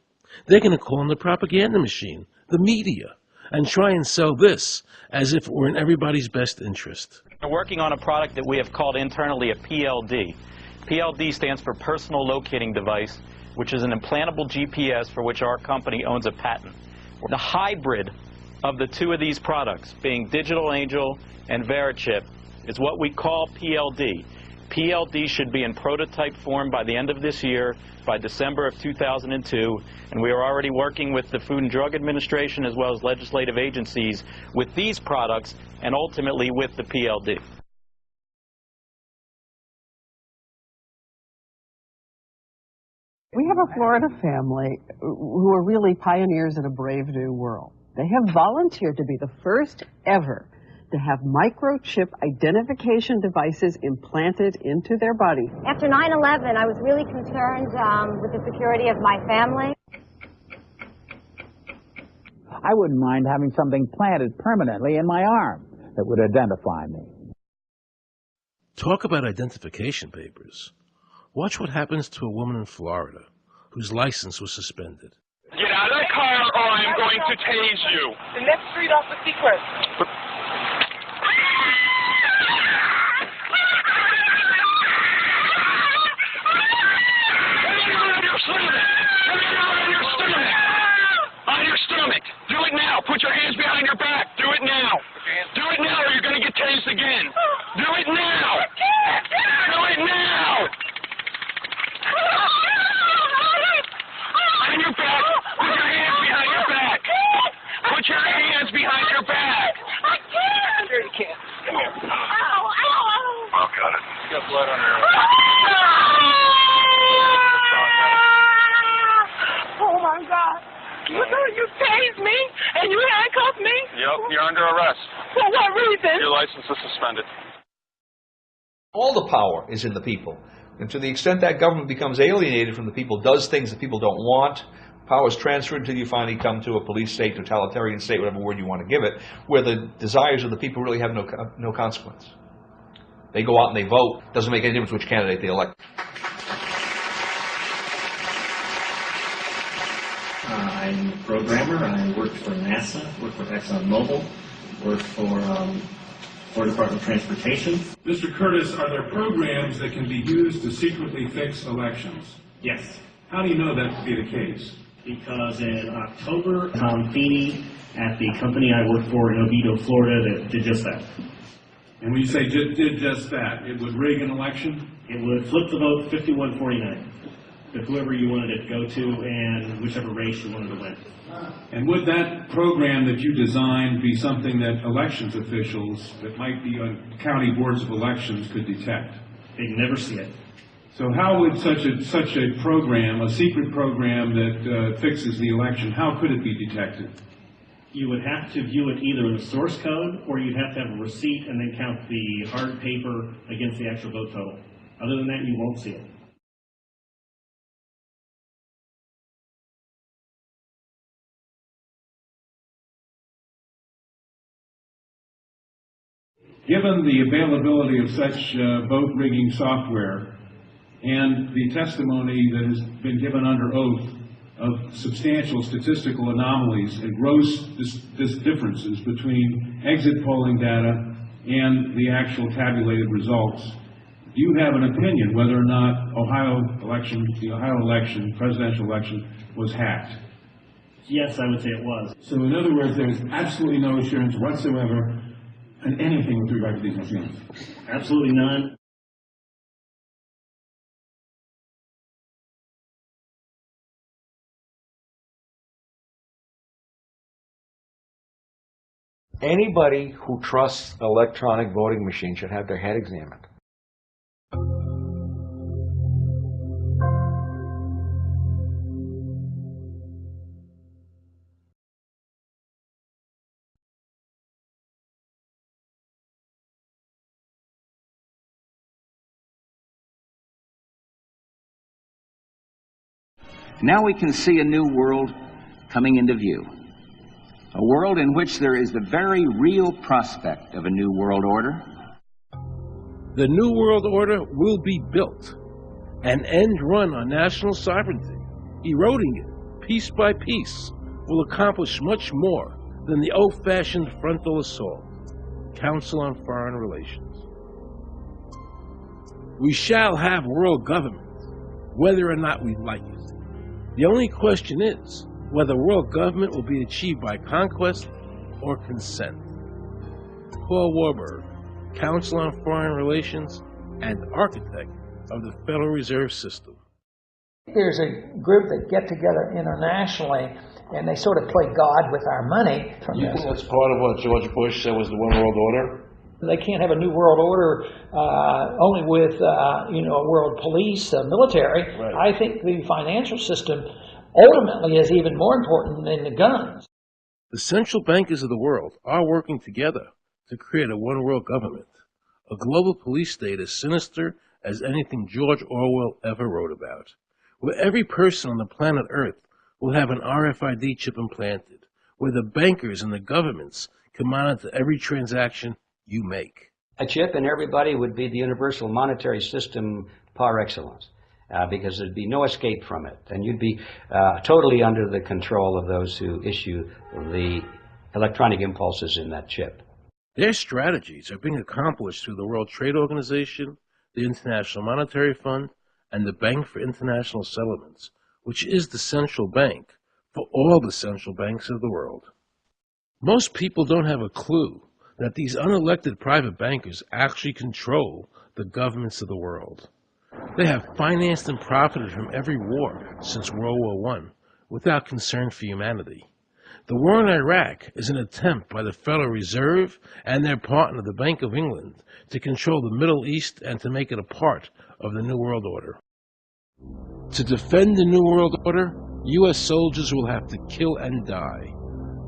They're going to call on the propaganda machine, the media, and try and sell this as if it were in everybody's best interest. We're working on a product that we have called internally a PLD. PLD stands for Personal Locating Device, which is an implantable GPS for which our company owns a patent. The hybrid of the two of these products, being Digital Angel and Verichip, is what we call PLD. PLD should be in prototype form by the end of this year, by December of 2002, and we are already working with the Food and Drug Administration as well as legislative agencies with these products and ultimately with the PLD. We have a Florida family who are really pioneers in a brave new world. They have volunteered to be the first ever to have microchip identification devices implanted into their body. After 9/11, I was really concerned with the security of my family. I wouldn't mind having something planted permanently in my arm that would identify me. Talk about identification papers. Watch what happens to a woman in Florida whose license was suspended. Get out of the car or I'm going to tase you. The next street off the Secret. On your stomach. Do it now. Put your hands behind your back. Do it now. Do it now or you're going to get tased again. Do it now. Do it now. On your back. Put your hands behind your back. Put your hands behind your back. I can't. Sure you can. Come here. Ow, ow, ow. Oh, got it. You got blood on your... Oh, my God. You tased me and you handcuffed me? Yep, you're under arrest. For what reason? Your license is suspended. All the power is in the people. And to the extent that government becomes alienated from the people, does things that people don't want, power is transferred until you finally come to a police state, totalitarian state, whatever word you want to give it, where the desires of the people really have no consequence. They go out and they vote. Doesn't make any difference which candidate they elect. I'm a programmer. I work for NASA, work for ExxonMobil, work for Department of Transportation. Mr. Curtis, are there programs that can be used to secretly fix elections? Yes. How do you know that to be the case? Because in October, Tom Feeney at the company I work for in Oviedo, Florida, did just that. And when you say did just that, it would rig an election? It would flip the vote 51-49. To whoever you wanted it to go to and whichever race you wanted to win. And would that program that you designed be something that elections officials that might be on county boards of elections could detect? They'd never see it. So how would such a program, a secret program that fixes the election, how could it be detected? You would have to view it either in the source code or you'd have to have a receipt and then count the hard paper against the actual vote total. Other than that, you won't see it. Given the availability of such vote rigging software and the testimony that has been given under oath of substantial statistical anomalies and gross differences between exit polling data and the actual tabulated results, do you have an opinion whether or not the Ohio election, presidential election, was hacked? Yes, I would say it was. So in other words, there's absolutely no assurance whatsoever in anything with regard to these machines? Absolutely none. Anybody who trusts an electronic voting machine should have their head examined. Now we can see a new world coming into view. A world in which there is the very real prospect of a new world order. The new world order will be built. An end run on national sovereignty, eroding it piece by piece, will accomplish much more than the old-fashioned frontal assault. Council on Foreign Relations. We shall have world government, whether or not we like it. The only question is whether world government will be achieved by conquest or consent. Paul Warburg, Counsel on Foreign Relations and architect of the Federal Reserve System. There's a group that get together internationally and they sort of play God with our money. You think that's part of what George Bush said was the One World Order? They can't have a new world order only with a world police, military. Right. I think the financial system ultimately is even more important than the guns. The central bankers of the world are working together to create a one world government, a global police state as sinister as anything George Orwell ever wrote about, where every person on the planet Earth will have an RFID chip implanted, where the bankers and the governments can monitor every transaction you make. A chip in everybody would be the universal monetary system par excellence, because there'd be no escape from it, and you'd be totally under the control of those who issue the electronic impulses in that chip. Their strategies are being accomplished through the World Trade Organization, the International Monetary Fund, and the Bank for International Settlements, which is the central bank for all the central banks of the world. Most people don't have a clue that these unelected private bankers actually control the governments of the world. They have financed and profited from every war since World War I without concern for humanity. The war in Iraq is an attempt by the Federal Reserve and their partner, the Bank of England, to control the Middle East and to make it a part of the New World Order. To defend the New World Order, U.S. soldiers will have to kill and die.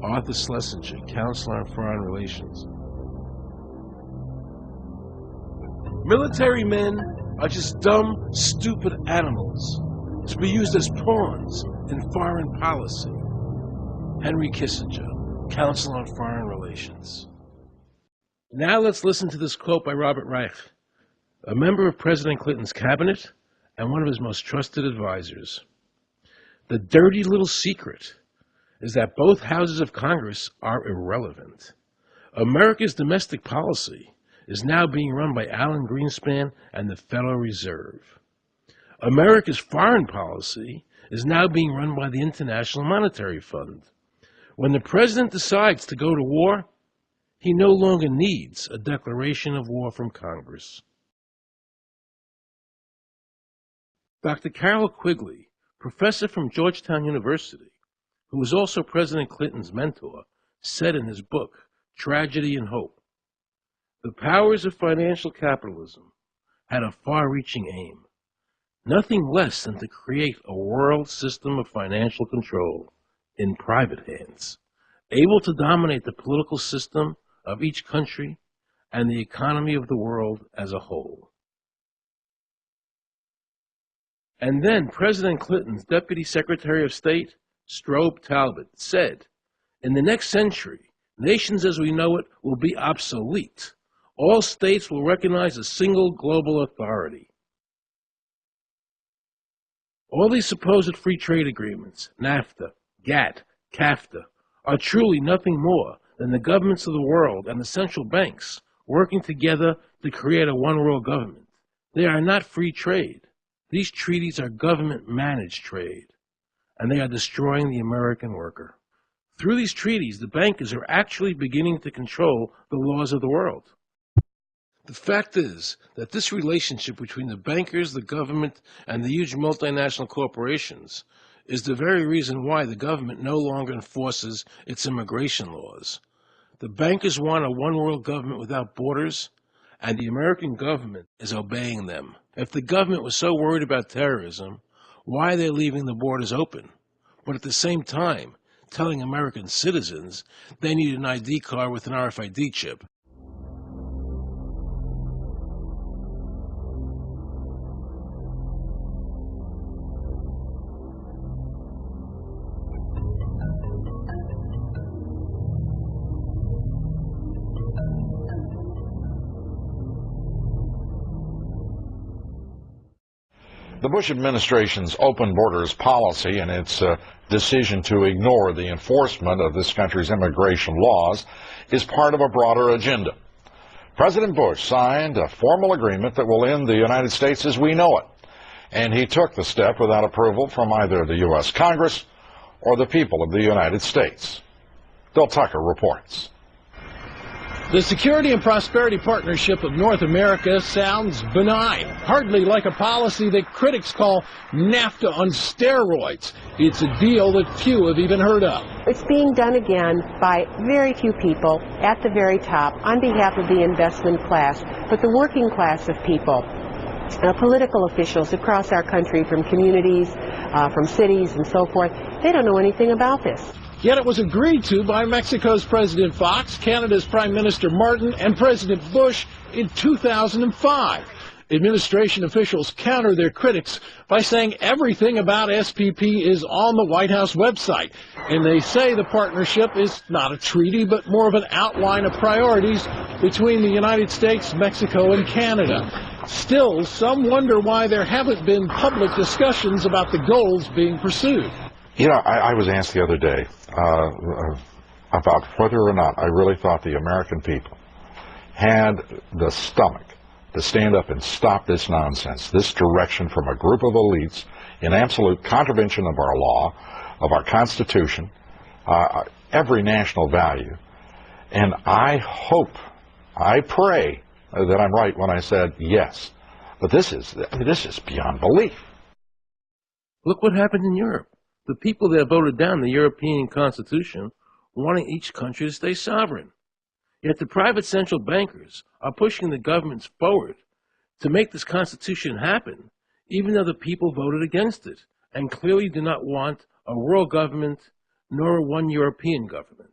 Arthur Schlesinger, Counselor on Foreign Relations. Military men are just dumb, stupid animals to be used as pawns in foreign policy. Henry Kissinger, Counsel on Foreign Relations. Now let's listen to this quote by Robert Reich, a member of President Clinton's cabinet and one of his most trusted advisors. The dirty little secret is that both houses of Congress are irrelevant. America's domestic policy is now being run by Alan Greenspan and the Federal Reserve. America's foreign policy is now being run by the International Monetary Fund. When the president decides to go to war, he no longer needs a declaration of war from Congress. Dr. Carol Quigley, professor from Georgetown University, who was also President Clinton's mentor, said in his book, Tragedy and Hope, the powers of financial capitalism had a far-reaching aim, nothing less than to create a world system of financial control in private hands, able to dominate the political system of each country and the economy of the world as a whole. And then President Clinton's Deputy Secretary of State, Strobe Talbot, said, in the next century, nations as we know it will be obsolete. All states will recognize a single global authority. All these supposed free trade agreements, NAFTA, GATT, CAFTA, are truly nothing more than the governments of the world and the central banks working together to create a one-world government. They are not free trade. These treaties are government-managed trade, and they are destroying the American worker. Through these treaties, the bankers are actually beginning to control the laws of the world. The fact is that this relationship between the bankers, the government, and the huge multinational corporations is the very reason why the government no longer enforces its immigration laws. The bankers want a one-world government without borders, and the American government is obeying them. If the government was so worried about terrorism, why are they leaving the borders open, but at the same time telling American citizens they need an ID card with an RFID chip? The Bush administration's open borders policy and its decision to ignore the enforcement of this country's immigration laws is part of a broader agenda. President Bush signed a formal agreement that will end the United States as we know it, and he took the step without approval from either the U.S. Congress or the people of the United States. Phil Tucker reports. The Security and Prosperity Partnership of North America sounds benign, hardly like a policy that critics call NAFTA on steroids. It's a deal that few have even heard of. It's being done again by very few people at the very top on behalf of the investment class, but the working class of people. Political officials across our country, from communities, from cities and so forth, they don't know anything about this. Yet it was agreed to by Mexico's President Fox, Canada's Prime Minister Martin, and President Bush in 2005. Administration officials counter their critics by saying everything about SPP is on the White House website. And they say the partnership is not a treaty, but more of an outline of priorities between the United States, Mexico, and Canada. Still, some wonder why there haven't been public discussions about the goals being pursued. You know, I was asked the other day about whether or not I really thought the American people had the stomach to stand up and stop this nonsense, this direction from a group of elites in absolute contravention of our law, of our Constitution, every national value. And I hope, I pray that I'm right when I said yes. But this is beyond belief. Look what happened in Europe. The people that voted down the European Constitution wanting each country to stay sovereign. Yet the private central bankers are pushing the governments forward to make this Constitution happen, even though the people voted against it and clearly do not want a world government nor one European government.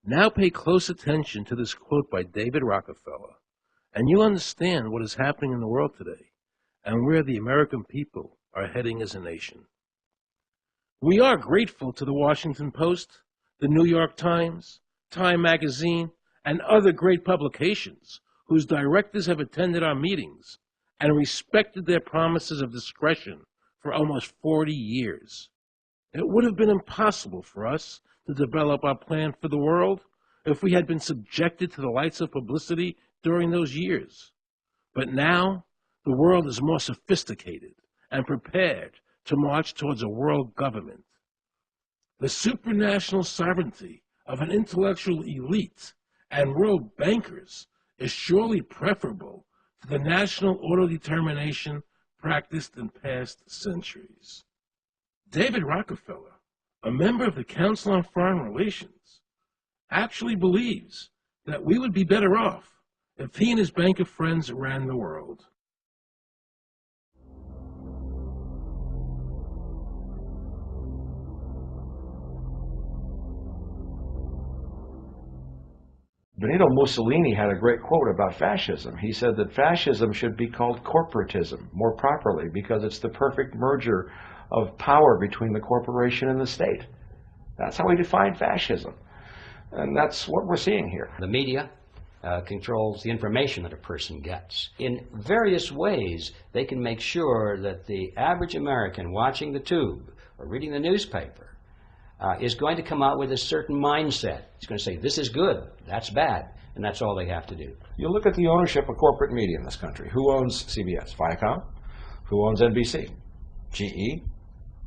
Now pay close attention to this quote by David Rockefeller, and you'll understand what is happening in the world today and where the American people are heading as a nation. We are grateful to the Washington Post, the New York Times, Time Magazine, and other great publications whose directors have attended our meetings and respected their promises of discretion for almost 40 years. It would have been impossible for us to develop our plan for the world if we had been subjected to the lights of publicity during those years. But now, the world is more sophisticated and prepared to march towards a world government. The supranational sovereignty of an intellectual elite and world bankers is surely preferable to the national autodetermination practiced in past centuries. David Rockefeller, a member of the Council on Foreign Relations, actually believes that we would be better off if he and his bank of friends ran the world. Benito Mussolini had a great quote about fascism. He said that fascism should be called corporatism more properly because it's the perfect merger of power between the corporation and the state. That's how we define fascism. And that's what we're seeing here. The media controls the information that a person gets. In various ways, they can make sure that the average American watching the tube or reading the newspaper is going to come out with a certain mindset. He's going to say, this is good, that's bad, and that's all they have to do. You look at the ownership of corporate media in this country. Who owns CBS? Viacom? Who owns NBC? GE?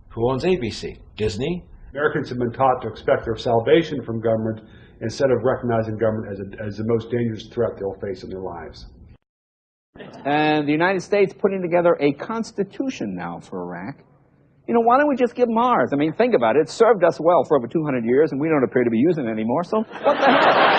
Who owns ABC? Disney? Americans have been taught to expect their salvation from government instead of recognizing government as the most dangerous threat they'll face in their lives. And the United States putting together a constitution now for Iraq. You know, why don't we just give them ours? I mean, think about it. It served us well for over 200 years, and we don't appear to be using it anymore, so what the hell?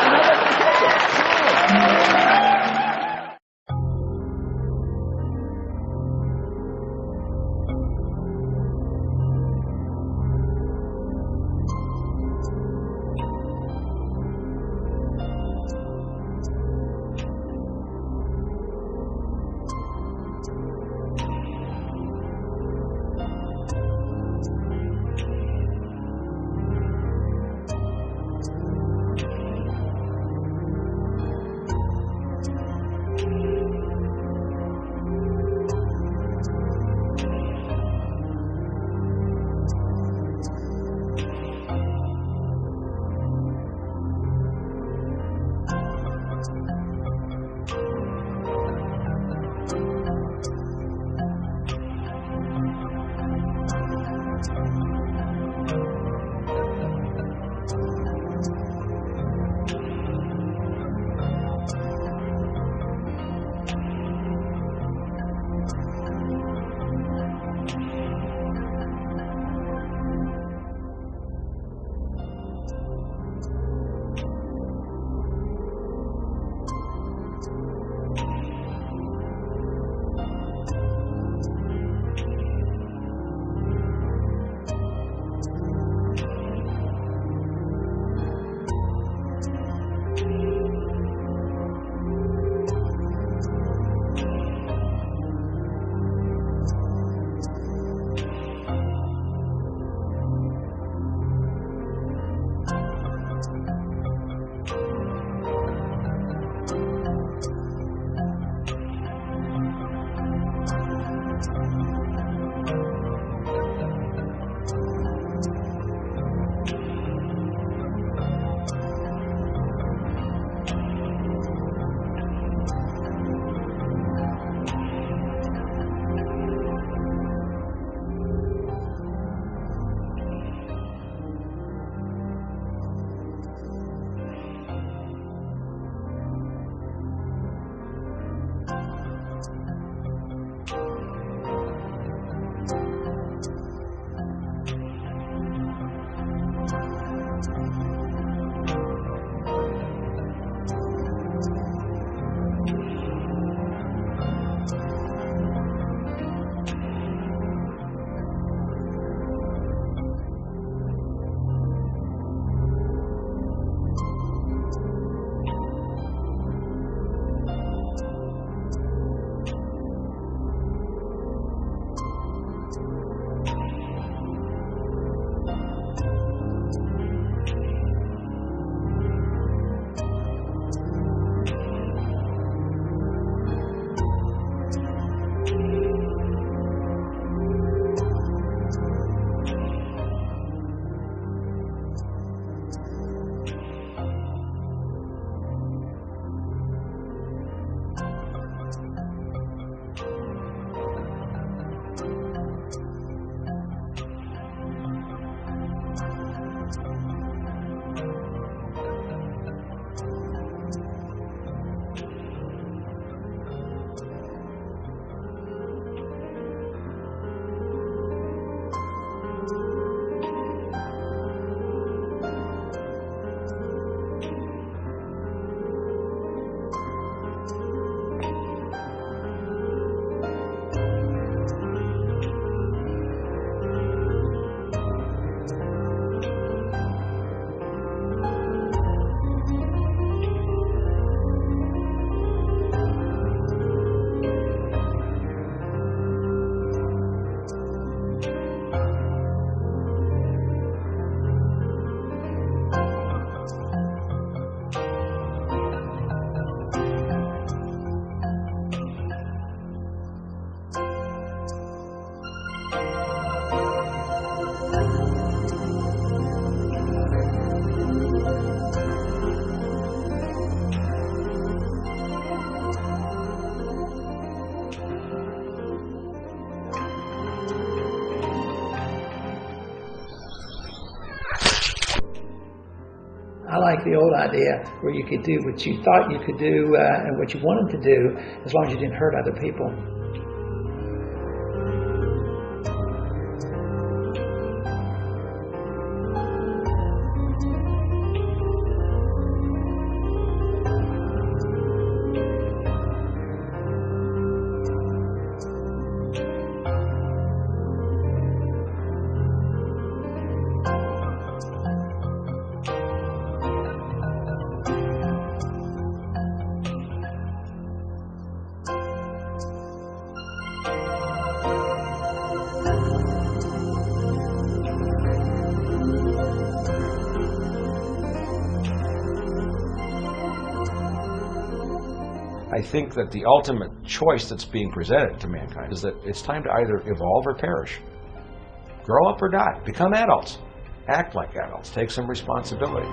I like the old idea where you could do what you thought you could do and what you wanted to do as long as you didn't hurt other people. I think that the ultimate choice that's being presented to mankind is that it's time to either evolve or perish. Grow up or die. Become adults. Act like adults. Take some responsibility.